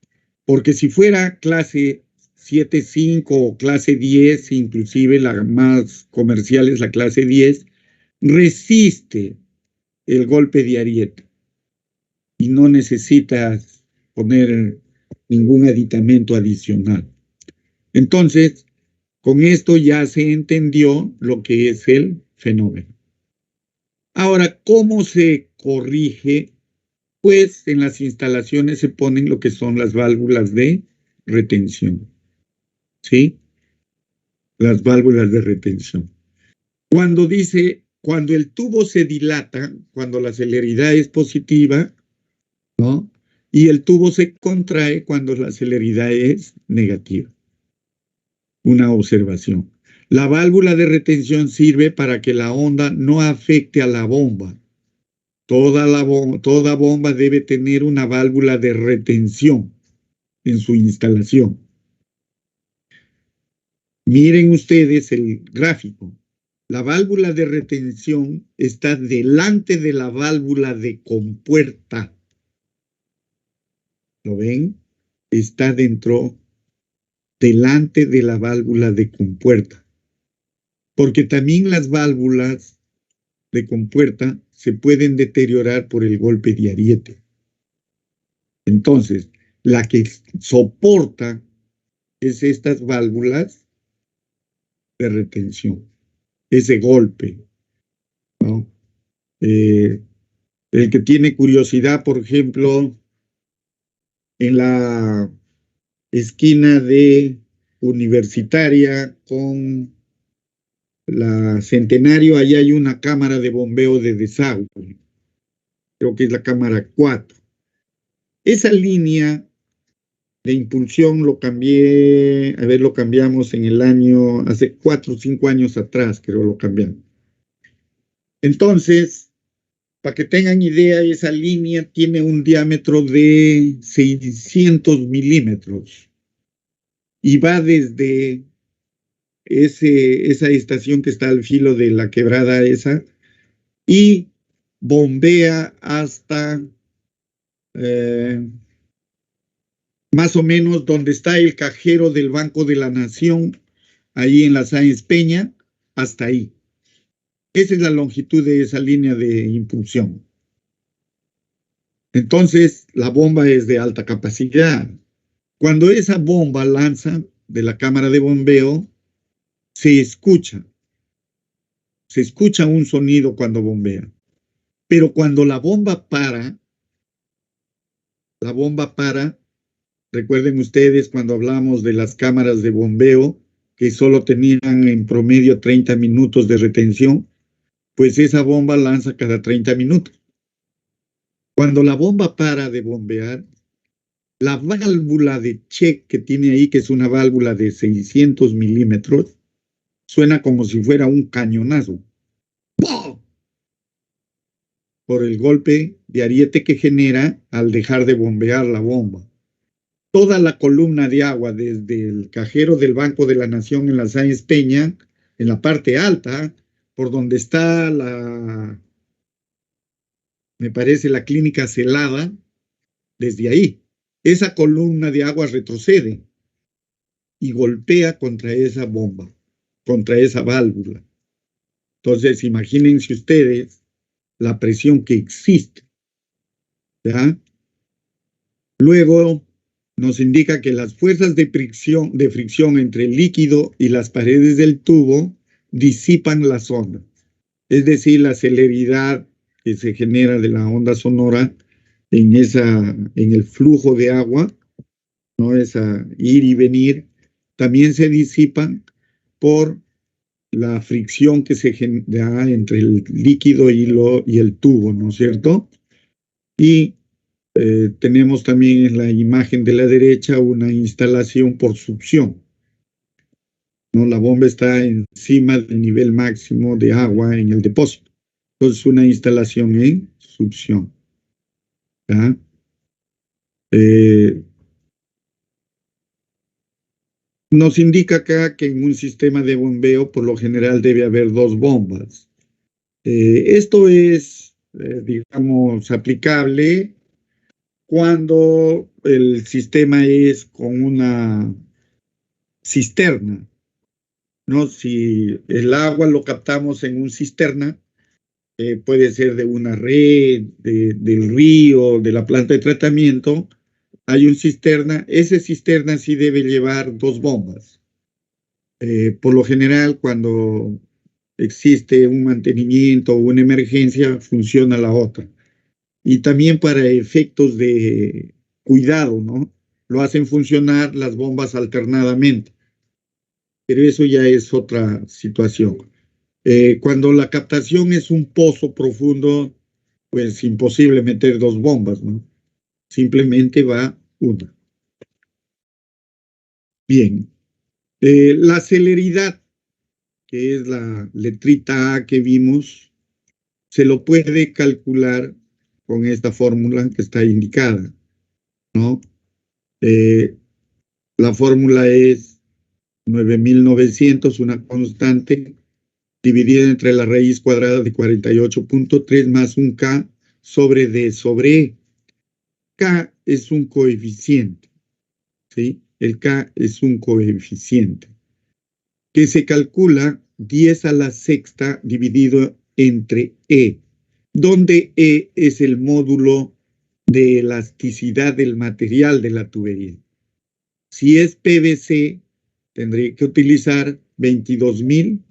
porque si fuera clase 7.5 o clase 10, inclusive la más comercial es la clase 10, resiste el golpe de ariete y no necesitas poner ningún aditamento adicional. Entonces, con esto ya se entendió lo que es el fenómeno. Ahora, ¿cómo se corrige? Pues en las instalaciones se ponen lo que son las válvulas de retención. ¿Sí? Las válvulas de retención. Cuando el tubo se dilata, cuando la celeridad es positiva, ¿no? Y el tubo se contrae cuando la celeridad es negativa. Una observación. La válvula de retención sirve para que la onda no afecte a la bomba. Toda bomba debe tener una válvula de retención en su instalación. Miren ustedes el gráfico. La válvula de retención está delante de la válvula de compuerta. ¿Lo ven? Está delante de la válvula de compuerta. Porque también las válvulas de compuerta se pueden deteriorar por el golpe de ariete. Entonces, la que soporta es estas válvulas de retención, ese golpe, ¿no? El que tiene curiosidad, por ejemplo, en la esquina de Universitaria con la Centenario, ahí hay una cámara de bombeo de desagüe. Creo que es la cámara 4. Esa línea de impulsión lo cambiamos en el año, hace 4 o 5 años atrás, creo lo cambiamos. Entonces, para que tengan idea, esa línea tiene un diámetro de 600 milímetros y va desde esa estación que está al filo de la quebrada esa y bombea hasta más o menos donde está el cajero del Banco de la Nación, ahí en la Sáenz Peña, hasta ahí. Esa es la longitud de esa línea de impulsión. Entonces, la bomba es de alta capacidad. Cuando esa bomba lanza de la cámara de bombeo, se escucha un sonido cuando bombea. Pero cuando la bomba para, recuerden ustedes cuando hablamos de las cámaras de bombeo, que solo tenían en promedio 30 minutos de retención, pues esa bomba lanza cada 30 minutos. Cuando la bomba para de bombear, la válvula de check que tiene ahí, que es una válvula de 600 milímetros, suena como si fuera un cañonazo. ¡Pum! Por el golpe de ariete que genera al dejar de bombear la bomba. Toda la columna de agua, desde el cajero del Banco de la Nación en la Sáenz Peña, en la parte alta, por donde está me parece la clínica Celada, desde ahí, esa columna de agua retrocede y golpea contra esa bomba, contra esa válvula. Entonces, imagínense ustedes la presión que existe, ¿ya? Luego nos indica que las fuerzas de fricción entre el líquido y las paredes del tubo disipan las ondas. Es decir, la celeridad que se genera de la onda sonora en el flujo de agua, ¿no? Esa ir y venir, también se disipan por la fricción que se genera entre el líquido y el tubo, ¿no es cierto? Y tenemos también en la imagen de la derecha una instalación por succión, ¿no? La bomba está encima del nivel máximo de agua en el depósito. Entonces, una instalación en succión. ¿Ya? Nos indica acá que en un sistema de bombeo, por lo general, debe haber 2 bombas. Esto es, digamos, aplicable cuando el sistema es con una cisterna, ¿no? Si el agua lo captamos en un cisterna, puede ser de una red, del río, de la planta de tratamiento, hay un cisterna. Ese cisterna sí debe llevar 2 bombas. Por lo general, cuando existe un mantenimiento o una emergencia, funciona la otra. Y también para efectos de cuidado, ¿no? Lo hacen funcionar las bombas alternadamente. Pero eso ya es otra situación. Cuando la captación es un pozo profundo, pues imposible meter 2 bombas, ¿no? Simplemente va una. Bien. La celeridad, que es la letrita A que vimos, se lo puede calcular con esta fórmula que está indicada, ¿no? La fórmula es 9.900, una constante, dividida entre la raíz cuadrada de 48.3 más un K sobre D sobre E. K es un coeficiente, ¿sí? El K es un coeficiente que se calcula 10 a la sexta dividido entre E, donde E es el módulo de elasticidad del material de la tubería. Si es PVC, tendré que utilizar 22.000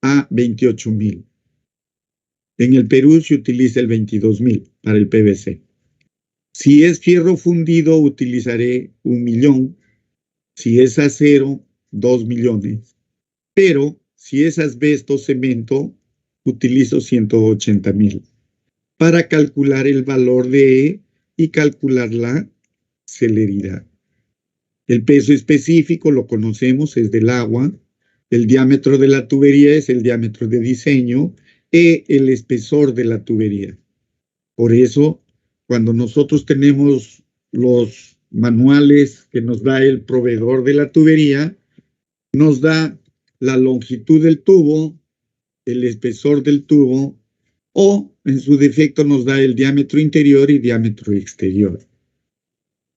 a 28.000. En el Perú se utiliza el 22.000 para el PVC. Si es fierro fundido, utilizaré 1.000.000. Si es acero, 2 millones. Pero si es asbesto cemento, utilizo 180.000 para calcular el valor de E y calcular la celeridad. El peso específico lo conocemos, es del agua. El diámetro de la tubería es el diámetro de diseño y el espesor de la tubería. Por eso, cuando nosotros tenemos los manuales que nos da el proveedor de la tubería, nos da la longitud del tubo, el espesor del tubo, o en su defecto nos da el diámetro interior y diámetro exterior,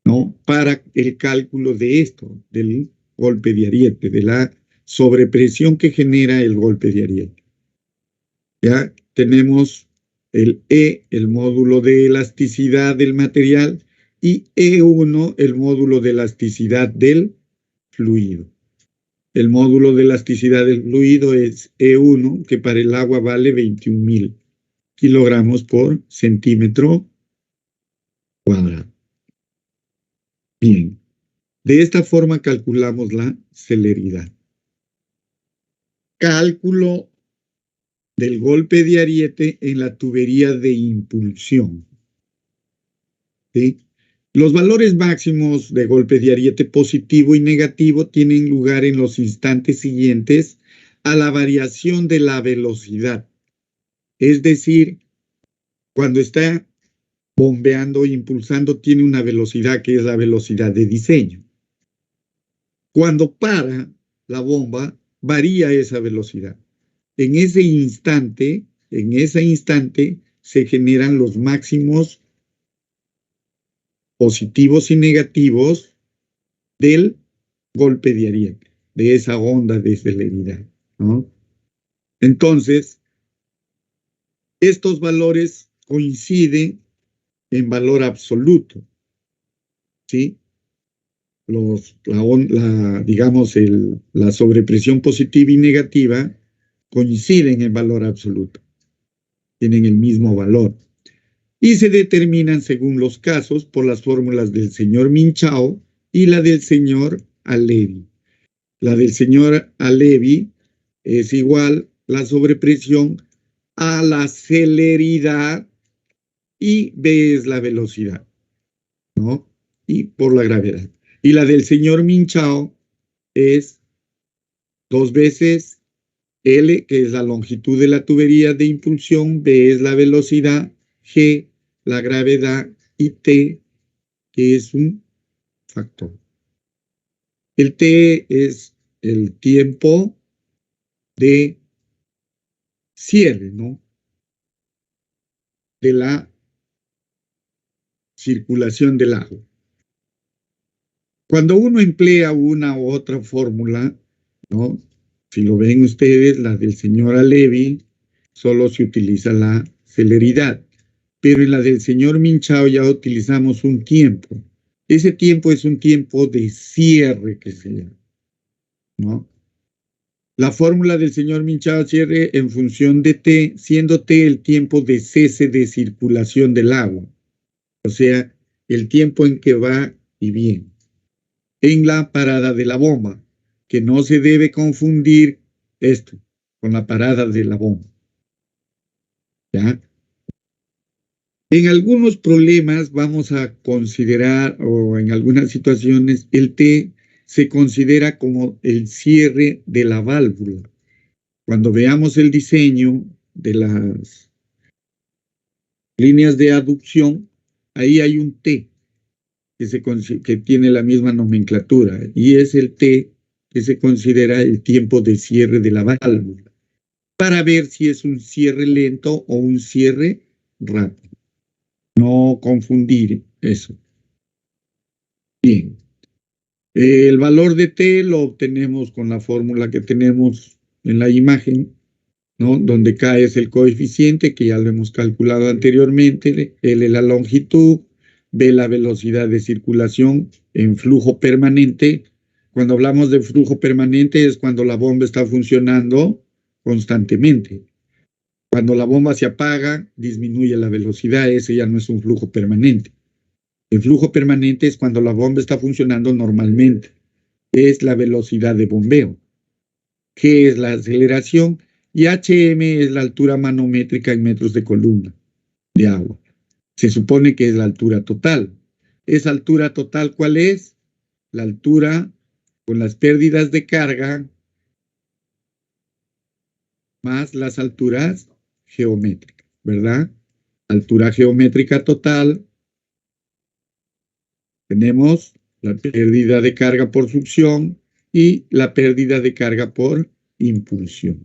¿no? Para el cálculo de esto, del golpe de ariete, de la sobrepresión que genera el golpe de ariete. Ya tenemos el E, el módulo de elasticidad del material, y E1, el módulo de elasticidad del fluido. El módulo de elasticidad del fluido es E1, que para el agua vale 21.000 kilogramos por centímetro cuadrado. Bien, de esta forma calculamos la celeridad. Cálculo del golpe de ariete en la tubería de impulsión. ¿Sí? Los valores máximos de golpe de ariete positivo y negativo tienen lugar en los instantes siguientes a la variación de la velocidad. Es decir, cuando está bombeando e impulsando tiene una velocidad que es la velocidad de diseño. Cuando para la bomba, varía esa velocidad. En ese instante, se generan los máximos positivos y negativos del golpe de ariete, de esa onda de celeridad, ¿no? Entonces, estos valores coinciden en valor absoluto, ¿sí? Digamos, la sobrepresión positiva y negativa coinciden en valor absoluto, tienen el mismo valor y se determinan según los casos por las fórmulas del señor Minchao y la del señor Alevi. La del señor Alevi es igual la sobrepresión a la celeridad y B es la velocidad, ¿no? Y por la gravedad. Y la del señor Minchao es 2 veces L, que es la longitud de la tubería de impulsión, B es la velocidad, G, la gravedad, y T, que es un factor. El T es el tiempo de cierre, ¿no? De la circulación del agua. Cuando uno emplea una u otra fórmula, ¿no? Si lo ven ustedes, la del señor Alevi, solo se utiliza la celeridad. Pero en la del señor Minchao ya utilizamos un tiempo. Ese tiempo es un tiempo de cierre que se llama, ¿no? La fórmula del señor Minchao cierre en función de T, siendo T el tiempo de cese de circulación del agua. O sea, el tiempo en que va y viene. En la parada de la bomba, que no se debe confundir esto con la parada de la bomba. ¿Ya? En algunos problemas vamos a considerar, o en algunas situaciones, el T se considera como el cierre de la válvula. Cuando veamos el diseño de las líneas de aducción, ahí hay un T que tiene la misma nomenclatura, y es el T que se considera el tiempo de cierre de la válvula, para ver si es un cierre lento o un cierre rápido. No confundir eso. Bien. El valor de T lo obtenemos con la fórmula que tenemos en la imagen, ¿no? Donde K es el coeficiente, que ya lo hemos calculado anteriormente, L la longitud, B la velocidad de circulación en flujo permanente. Cuando hablamos de flujo permanente es cuando la bomba está funcionando constantemente. Cuando la bomba se apaga, disminuye la velocidad, ese ya no es un flujo permanente. El flujo permanente es cuando la bomba está funcionando normalmente. Es la velocidad de bombeo. G es la aceleración y HM es la altura manométrica en metros de columna de agua. Se supone que es la altura total. ¿Esa altura total cuál es? La altura con las pérdidas de carga más las alturas geométricas, ¿verdad? Altura geométrica total. Tenemos la pérdida de carga por succión y la pérdida de carga por impulsión.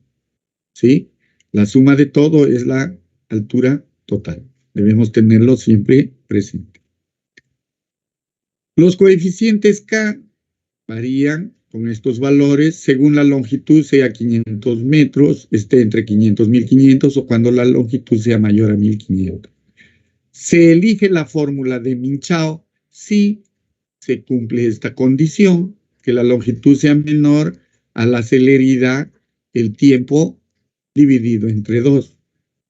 ¿Sí? La suma de todo es la altura total. Debemos tenerlo siempre presente. Los coeficientes K varían con estos valores según la longitud sea 500 metros, esté entre 500 y 1500 o cuando la longitud sea mayor a 1500. Se elige la fórmula de Minchao si se cumple esta condición, que la longitud sea menor a la celeridad, el tiempo dividido entre 2.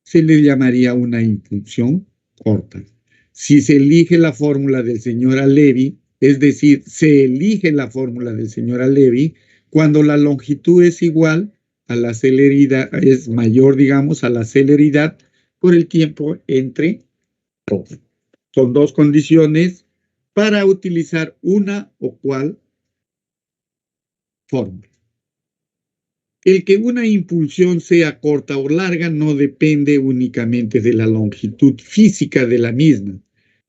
Se le llamaría una impulsión corta. Si se elige la fórmula del señor Alevi, es decir, se elige la fórmula del señor Alevi cuando la longitud es igual a la celeridad, es mayor, digamos, a la celeridad por el tiempo entre 2. Son dos condiciones para utilizar una o cual fórmula. El que una impulsión sea corta o larga no depende únicamente de la longitud física de la misma,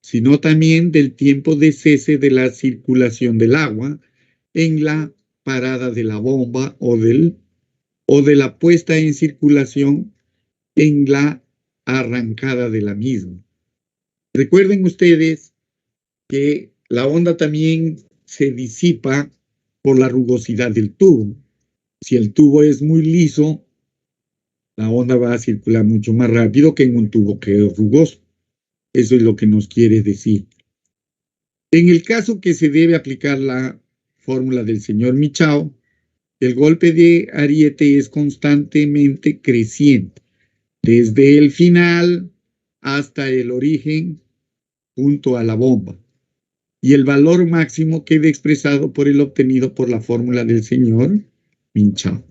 sino también del tiempo de cese de la circulación del agua en la parada de la bomba o de la puesta en circulación en la arrancada de la misma. Recuerden ustedes que la onda también se disipa por la rugosidad del tubo. Si el tubo es muy liso, la onda va a circular mucho más rápido que en un tubo que es rugoso. Eso es lo que nos quiere decir. En el caso que se debe aplicar la fórmula del señor Minchao, el golpe de ariete es constantemente creciente, desde el final hasta el origen junto a la bomba. Y el valor máximo queda expresado por el obtenido por la fórmula del señor Minchao.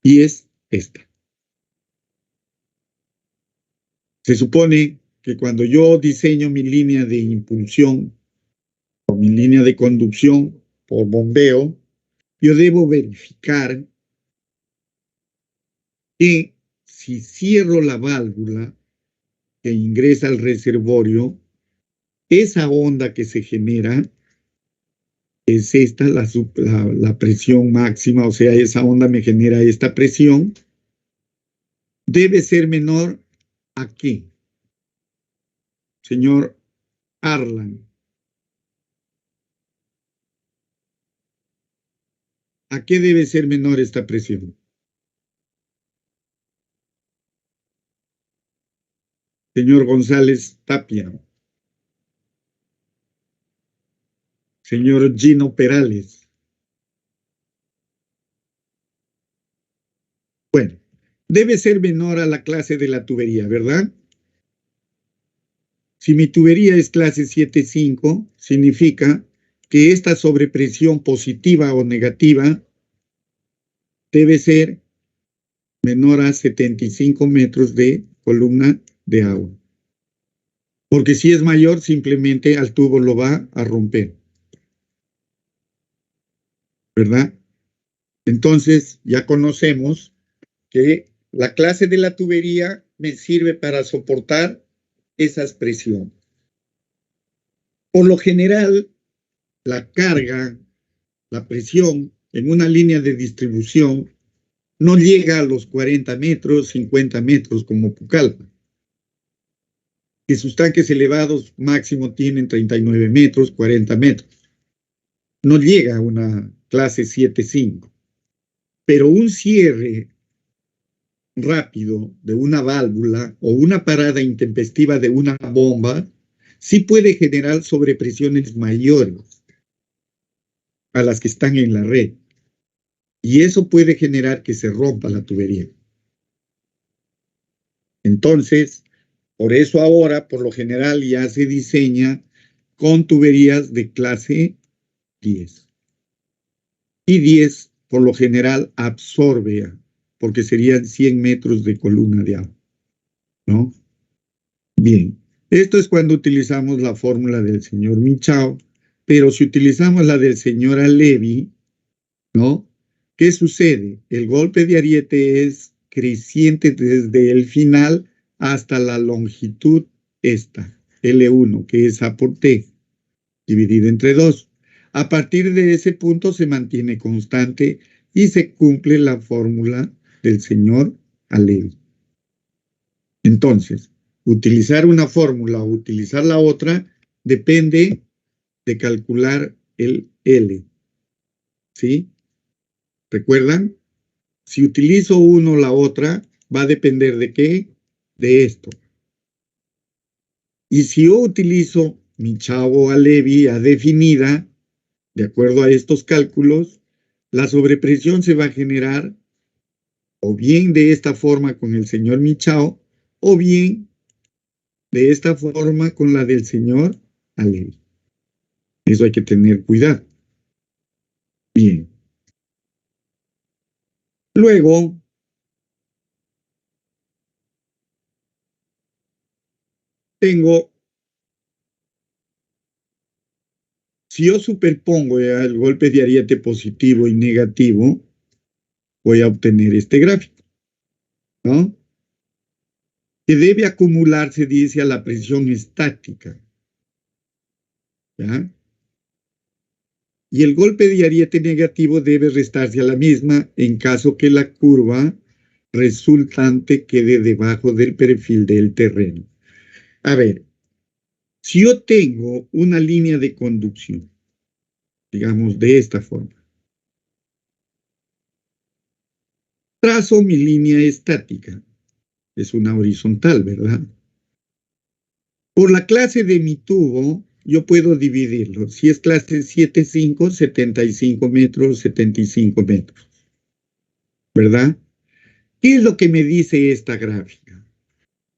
Y es esta. Se supone que cuando yo diseño mi línea de impulsión o mi línea de conducción por bombeo, yo debo verificar que si cierro la válvula que ingresa al reservorio, esa onda que se genera es esta, la presión máxima, o sea, esa onda me genera esta presión, debe ser menor a ¿qué? Señor Arlan. ¿A qué debe ser menor esta presión? Señor González Tapia. Señor Gino Perales. Bueno, debe ser menor a la clase de la tubería, ¿verdad? Si mi tubería es clase 7.5, significa que esta sobrepresión positiva o negativa debe ser menor a 75 metros de columna de agua. Porque si es mayor, simplemente al tubo lo va a romper. ¿Verdad? Entonces, ya conocemos que la clase de la tubería me sirve para soportar esas presiones. Por lo general, la carga, la presión en una línea de distribución no llega a los 40 metros, 50 metros como Pucallpa. Que sus tanques elevados máximo tienen 39 metros, 40 metros. No llega a una clase 7.5. Pero un cierre rápido de una válvula o una parada intempestiva de una bomba sí puede generar sobrepresiones mayores a las que están en la red. Y eso puede generar que se rompa la tubería. Entonces, por eso ahora, por lo general, ya se diseña con tuberías de clase 10. Y 10, por lo general, absorbe, porque serían 100 metros de columna de agua, ¿no? Bien, esto es cuando utilizamos la fórmula del señor Michao, pero si utilizamos la del señor Alevi, ¿no? ¿Qué sucede? El golpe de ariete es creciente desde el final hasta la longitud esta, L1, que es A por T, dividida entre 2. A partir de ese punto se mantiene constante y se cumple la fórmula del señor Alevi. Entonces, utilizar una fórmula o utilizar la otra depende de calcular el L. ¿Sí? ¿Recuerdan? Si utilizo uno o la otra, va a depender de qué? De esto. Y si yo utilizo Michao o Alevi a definida, de acuerdo a estos cálculos, la sobrepresión se va a generar o bien de esta forma con el señor Michao, o bien de esta forma con la del señor Alevi. Eso hay que tener cuidado. Bien. Luego, tengo, si yo superpongo el golpe de ariete positivo y negativo, voy a obtener este gráfico, ¿no? Que debe acumularse, dice, a la presión estática. ¿Ya? Y el golpe de ariete negativo debe restarse a la misma en caso que la curva resultante quede debajo del perfil del terreno. A ver, si yo tengo una línea de conducción, digamos de esta forma, trazo mi línea estática, es una horizontal, ¿verdad? Por la clase de mi tubo, yo puedo dividirlo. Si es clase 7.5, 75 metros, 75 metros. ¿Verdad? ¿Qué es lo que me dice esta gráfica?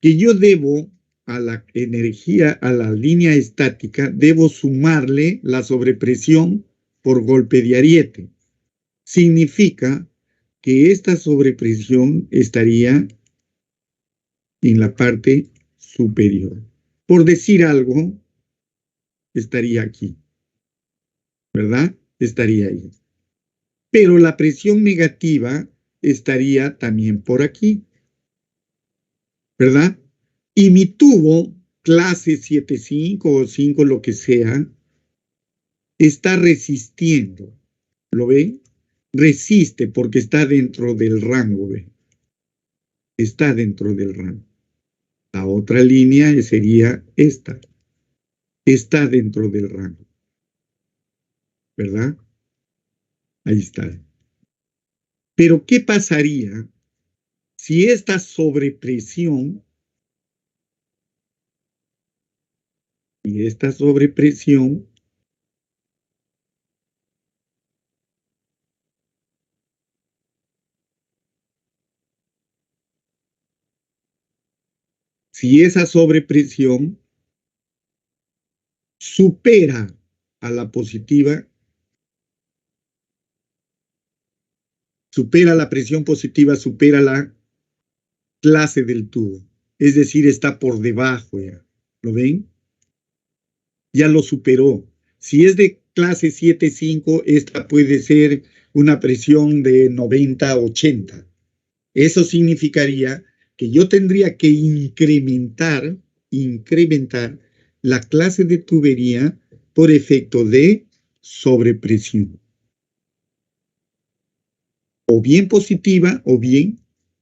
Que yo debo a la energía, a la línea estática, debo sumarle la sobrepresión por golpe de ariete. Significa que esta sobrepresión estaría en la parte superior. Por decir algo, estaría aquí, ¿verdad? Estaría ahí. Pero la presión negativa estaría también por aquí, ¿verdad? Y mi tubo, clase 7.5 o 5, lo que sea, está resistiendo. ¿Lo ven? Resiste porque está dentro del rango, ¿ven? Está dentro del rango. La otra línea sería esta. Está dentro del rango. ¿Verdad? Ahí está. Pero ¿qué pasaría si esta sobrepresión, esa sobrepresión supera a la positiva, supera la presión positiva, supera la clase del tubo? Es decir, está por debajo ya. ¿Lo ven? Ya lo superó. Si es de clase 7.5, esta puede ser una presión de 90-80. Eso significaría que yo tendría que incrementar la clase de tubería por efecto de sobrepresión. O bien positiva o bien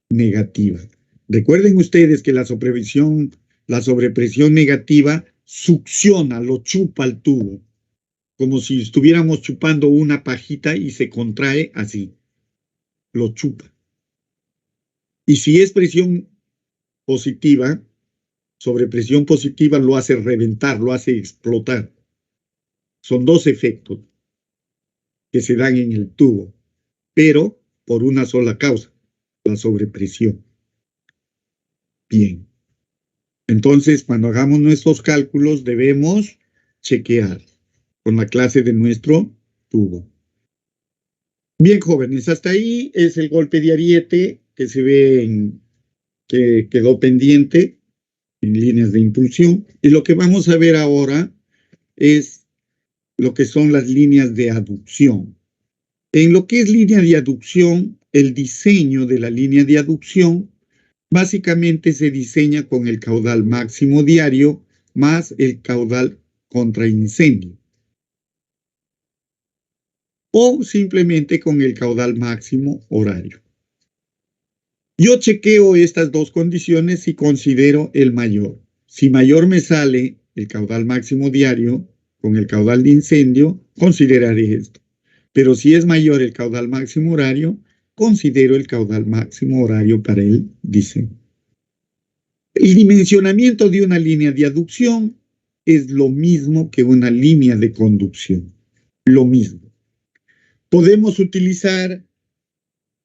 negativa. Recuerden ustedes que la sobrepresión negativa succiona, lo chupa al tubo, como si estuviéramos chupando una pajita y se contrae así, lo chupa. Y si es presión positiva, sobrepresión positiva, lo hace reventar, lo hace explotar. Son dos efectos que se dan en el tubo, pero por una sola causa, la sobrepresión. Bien. Entonces, cuando hagamos nuestros cálculos, debemos chequear con la clase de nuestro tubo. Bien, jóvenes, hasta ahí es el golpe de ariete que se ve que quedó pendiente en líneas de impulsión. Y lo que vamos a ver ahora es lo que son las líneas de aducción. En lo que es línea de aducción, el diseño de la línea de aducción básicamente se diseña con el caudal máximo diario más el caudal contra incendio. O simplemente con el caudal máximo horario. Yo chequeo estas dos condiciones y considero el mayor. Si mayor me sale el caudal máximo diario con el caudal de incendio, consideraré esto. Pero si es mayor el caudal máximo horario, considero el caudal máximo horario para el diseño. El dimensionamiento de una línea de aducción es lo mismo que una línea de conducción. Lo mismo. Podemos utilizar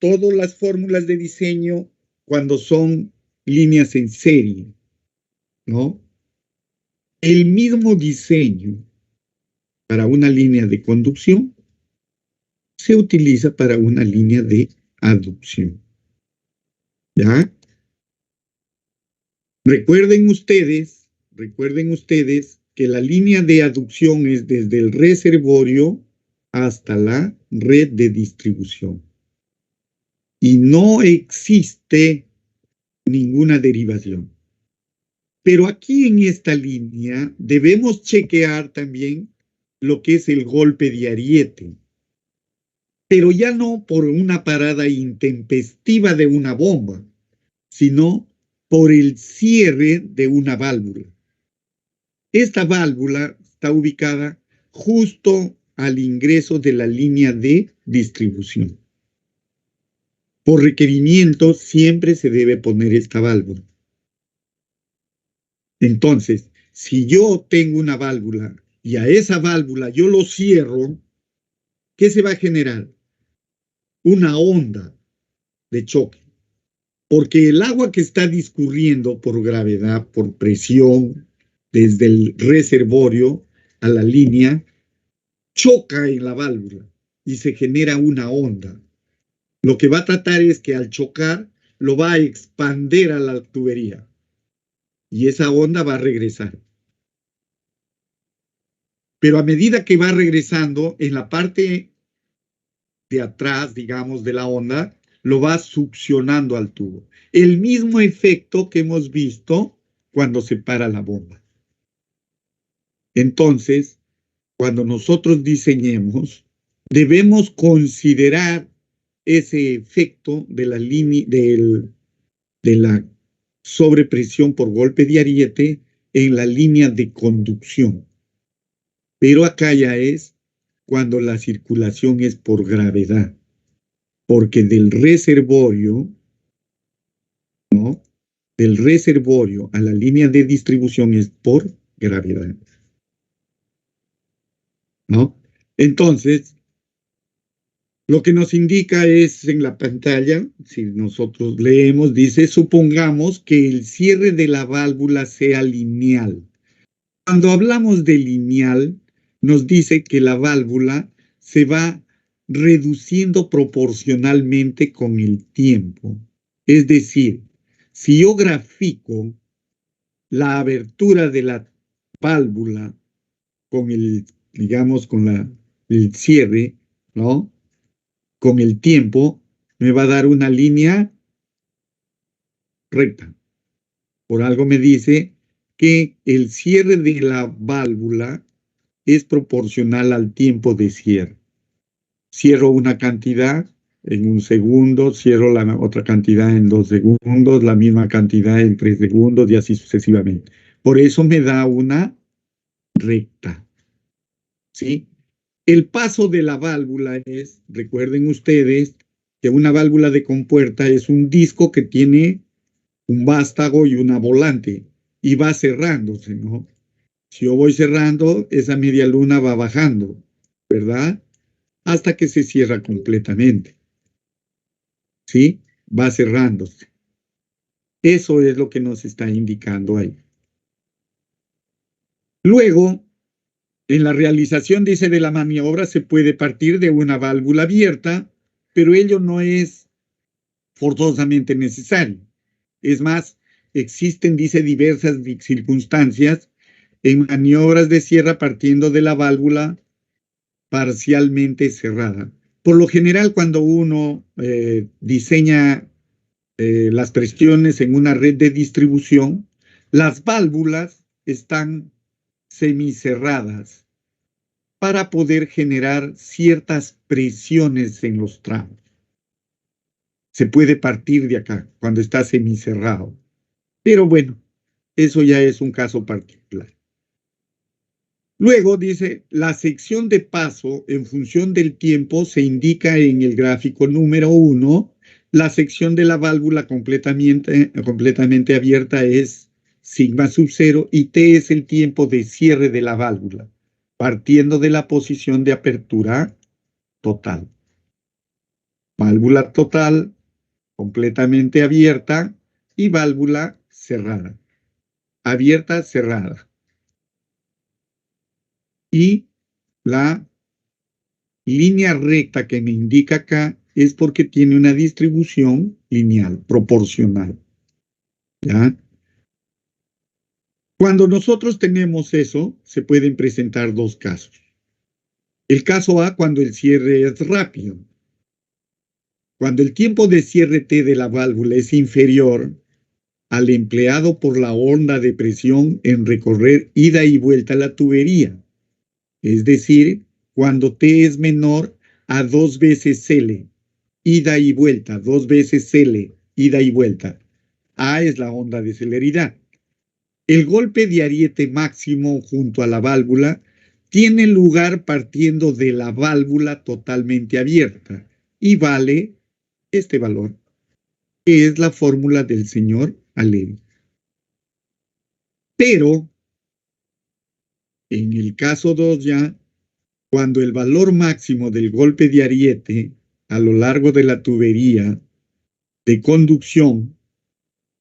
todas las fórmulas de diseño cuando son líneas en serie, ¿no? El mismo diseño para una línea de conducción se utiliza para una línea de aducción. ¿Ya? Recuerden ustedes que la línea de aducción es desde el reservorio hasta la red de distribución. Y no existe ninguna derivación. Pero aquí en esta línea debemos chequear también lo que es el golpe de ariete. Pero ya no por una parada intempestiva de una bomba, sino por el cierre de una válvula. Esta válvula está ubicada justo al ingreso de la línea de distribución. Por requerimiento siempre se debe poner esta válvula. Entonces, si yo tengo una válvula y a esa válvula yo lo cierro, ¿qué se va a generar? Una onda de choque. Porque el agua que está discurriendo por gravedad, por presión, desde el reservorio a la línea, choca en la válvula y se genera una onda. Lo que va a tratar es que al chocar lo va a expandir a la tubería y esa onda va a regresar. Pero a medida que va regresando, en la parte de atrás, digamos, de la onda, lo va succionando al tubo. El mismo efecto que hemos visto cuando se para la bomba. Entonces, cuando nosotros diseñemos, debemos considerar ese efecto de la línea de la sobrepresión por golpe de ariete en la línea de conducción. Pero acá ya es cuando la circulación es por gravedad. porque del reservorio, ¿no? Del reservorio a la línea de distribución es por gravedad, ¿no? Entonces, lo que nos indica es en la pantalla, si nosotros leemos, dice, supongamos que el cierre de la válvula sea lineal. Cuando hablamos de lineal, nos dice que la válvula se va reduciendo proporcionalmente con el tiempo. Es decir, si yo grafico la abertura de la válvula con el, digamos, con el cierre, ¿no? Con el tiempo, me va a dar una línea recta. Por algo me dice que el cierre de la válvula es proporcional al tiempo de cierre. Cierro una cantidad en 1 segundo, cierro la otra cantidad en 2 segundos, la misma cantidad en 3 segundos y así sucesivamente. Por eso me da una recta. ¿Sí? El paso de la válvula es, recuerden ustedes, que una válvula de compuerta es un disco que tiene un vástago y una volante y va cerrándose, ¿no? Si yo voy cerrando, esa media luna va bajando, ¿verdad? Hasta que se cierra completamente. ¿Sí? Va cerrándose. Eso es lo que nos está indicando ahí. Luego, en la realización, dice, de la maniobra se puede partir de una válvula abierta, pero ello no es forzosamente necesario. Es más, existen, dice, diversas circunstancias en maniobras de cierre partiendo de la válvula parcialmente cerrada. Por lo general, cuando uno diseña las presiones en una red de distribución, las válvulas están semicerradas para poder generar ciertas presiones en los tramos. Se puede partir de acá cuando está semicerrado. Pero bueno, eso ya es un caso particular. Luego dice, la sección de paso en función del tiempo se indica en el gráfico número 1. La sección de la válvula completamente abierta es sigma sub 0 y T es el tiempo de cierre de la válvula, partiendo de la posición de apertura total. Válvula total, completamente abierta y válvula cerrada. Abierta, cerrada. Y la línea recta que me indica acá es porque tiene una distribución lineal, proporcional. ¿Ya? Cuando nosotros tenemos eso, se pueden presentar dos casos. El caso A, cuando el cierre es rápido. Cuando el tiempo de cierre T de la válvula es inferior al empleado por la onda de presión en recorrer ida y vuelta a la tubería. Es decir, cuando T es menor a 2 veces L, ida y vuelta, 2 veces L, ida y vuelta. A es la onda de celeridad. El golpe de ariete máximo junto a la válvula tiene lugar partiendo de la válvula totalmente abierta y vale este valor, que es la fórmula del señor Allen. Pero, en el caso 2 ya, cuando el valor máximo del golpe de ariete a lo largo de la tubería de conducción,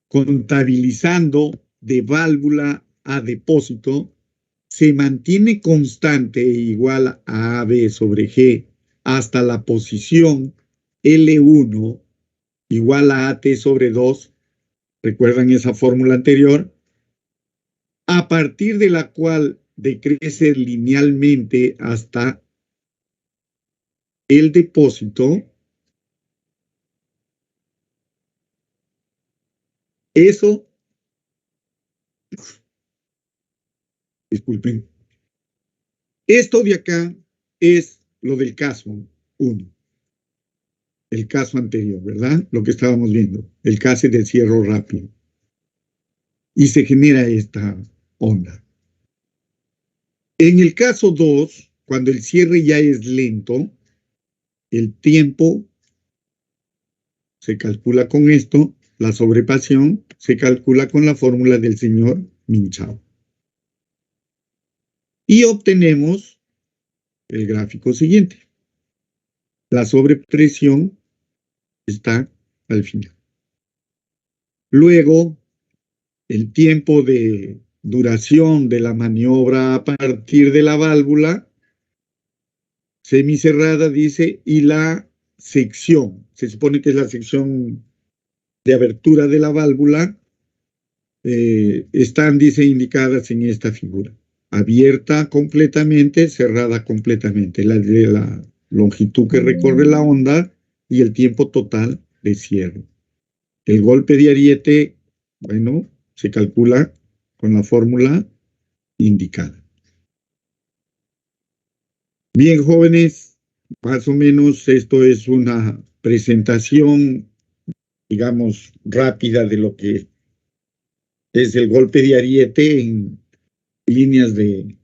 contabilizando de válvula a depósito, se mantiene constante e igual a AB sobre G hasta la posición L1 igual a AT sobre 2, ¿recuerdan esa fórmula anterior? A partir de la cual decrece linealmente hasta el depósito. Eso, disculpen, esto de acá es lo del caso 1, el caso anterior, ¿verdad? Lo que estábamos viendo, el caso de cierre rápido. Y se genera esta onda. En el caso 2, cuando el cierre ya es lento, el tiempo se calcula con esto, la sobrepasión se calcula con la fórmula del señor Minchao. Y obtenemos el gráfico siguiente. La sobrepresión está al final. Luego, el tiempo de duración de la maniobra a partir de la válvula semicerrada, dice, y la sección, se supone que es la sección de abertura de la válvula, están, dice, indicadas en esta figura. Abierta completamente, cerrada completamente, la longitud que recorre la onda y el tiempo total de cierre. El golpe de ariete, bueno, se calcula con la fórmula indicada. Bien, jóvenes, más o menos esto es una presentación, digamos, rápida de lo que es el golpe de ariete en líneas de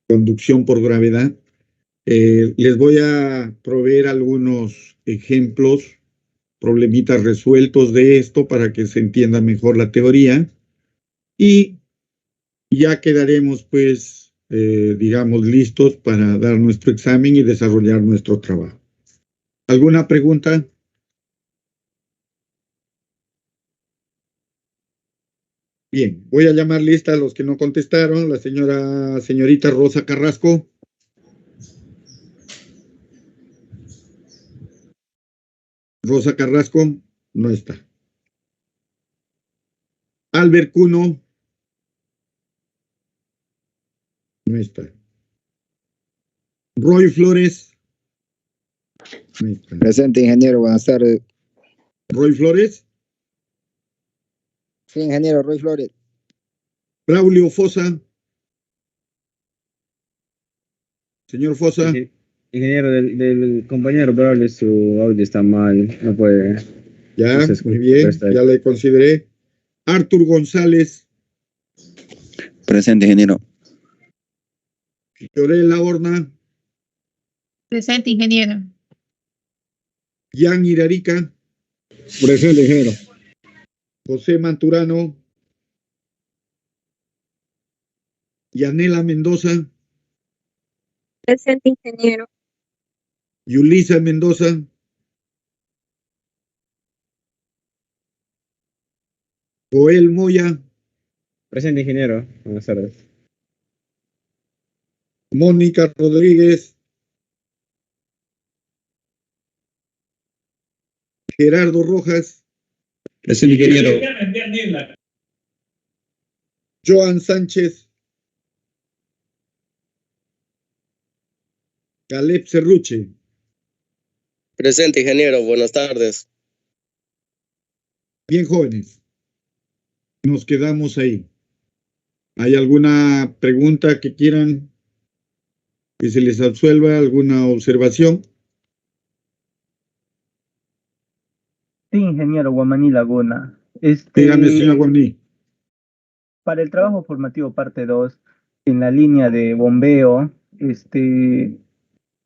conducción por gravedad. Les voy a proveer algunos ejemplos, problemitas resueltos de esto para que se entienda mejor la teoría y ya quedaremos pues, digamos, listos para dar nuestro examen y desarrollar nuestro trabajo. ¿Alguna pregunta? Bien, voy a llamar lista a los que no contestaron. La señorita Rosa Carrasco. Rosa Carrasco no está. Albert Cuno no está. Roy Flores no está. Presente, ingeniero, buenas tardes. Roy Flores. Sí, ingeniero, Roy Flores. Braulio Fosa. Señor Fosa. Ingeniero del compañero Braulio, su audio está mal, no puede. Ya, no se escucha, muy bien, ya le consideré. Artur González. Presente, ingeniero. Fiorella Horna. Presente, ingeniero. Jan Irarica. Presente, ingeniero. José Manturano. Yanela Mendoza. Presente, ingeniero. Yulisa Mendoza. Joel Moya. Presente, ingeniero. Buenas tardes. Mónica Rodríguez. Gerardo Rojas. Presente, ingeniero. Joan Sánchez. Caleb Cerruche. Presente, ingeniero. Buenas tardes. Bien, jóvenes. Nos quedamos ahí. ¿Hay alguna pregunta que quieran que se les absuelva? ¿Alguna observación? Sí, ingeniero Guamaní Laguna. Dígame, señor Guamaní. Para el trabajo formativo parte 2, en la línea de bombeo,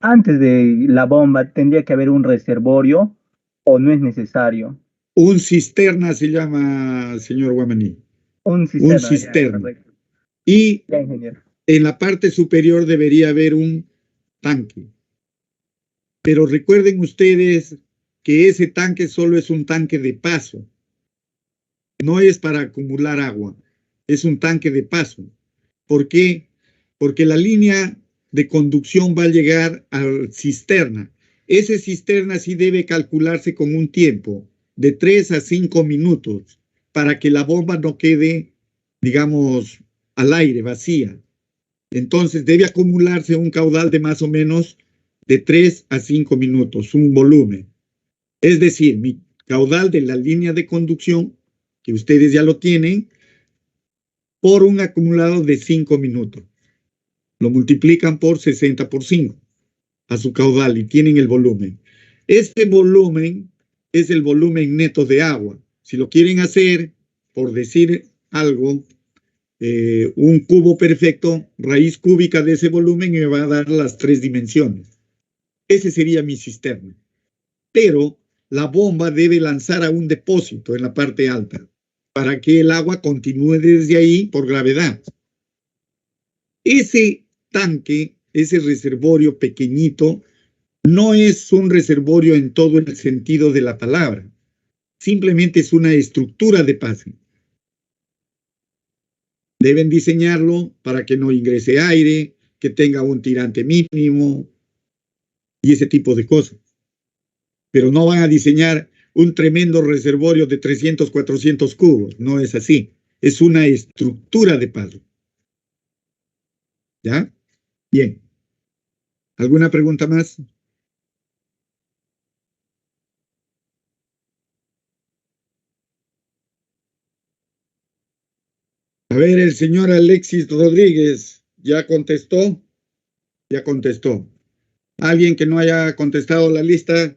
antes de la bomba, ¿tendría que haber un reservorio o no es necesario? Un cisterna se llama, señor Guamaní. Un cisterna. Un cisterna. Ya, y ya, ingeniero. En la parte superior debería haber un tanque. Pero recuerden ustedes que ese tanque solo es un tanque de paso. No es para acumular agua. Es un tanque de paso. ¿Por qué? Porque la línea de conducción va a llegar a la cisterna. Ese cisterna sí debe calcularse con un tiempo de 3 a 5 minutos para que la bomba no quede, digamos, al aire, vacía. Entonces debe acumularse un caudal de más o menos de 3 a 5 minutos, un volumen. Es decir, mi caudal de la línea de conducción, que ustedes ya lo tienen, por un acumulado de 5 minutos. Lo multiplican por 60 por 5 a su caudal y tienen el volumen. Este volumen es el volumen neto de agua. Si lo quieren hacer, por decir algo, un cubo perfecto, raíz cúbica de ese volumen me va a dar las 3 dimensiones. Ese sería mi cisterna. Pero la bomba debe lanzar a un depósito en la parte alta para que el agua continúe desde ahí por gravedad. Ese tanque, ese reservorio pequeñito, no es un reservorio en todo el sentido de la palabra. Simplemente es una estructura de pase. Deben diseñarlo para que no ingrese aire, que tenga un tirante mínimo y ese tipo de cosas. Pero no van a diseñar un tremendo reservorio de 300, 400 cubos. No es así. Es una estructura de paso. ¿Ya? Bien. ¿Alguna pregunta más? A ver, el señor Alexis Rodríguez, ¿ya contestó? Ya contestó. ¿Alguien que no haya contestado la lista?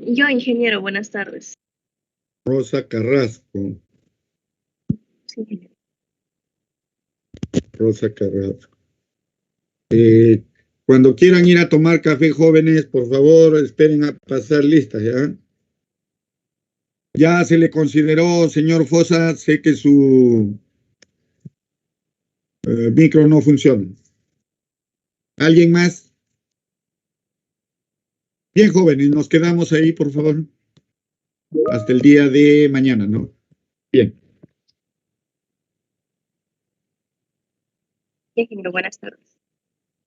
Yo, ingeniero, buenas tardes. Rosa Carrasco. Sí, ingeniero. Rosa Carrasco. Cuando quieran ir a tomar café, jóvenes, por favor, esperen a pasar listas, ¿ya? Ya se le consideró, señor Fosa, sé que su micro no funciona. ¿Alguien más? Bien, jóvenes, nos quedamos ahí, por favor. Hasta el día de mañana, ¿no? Bien. Ingeniero, buenas tardes.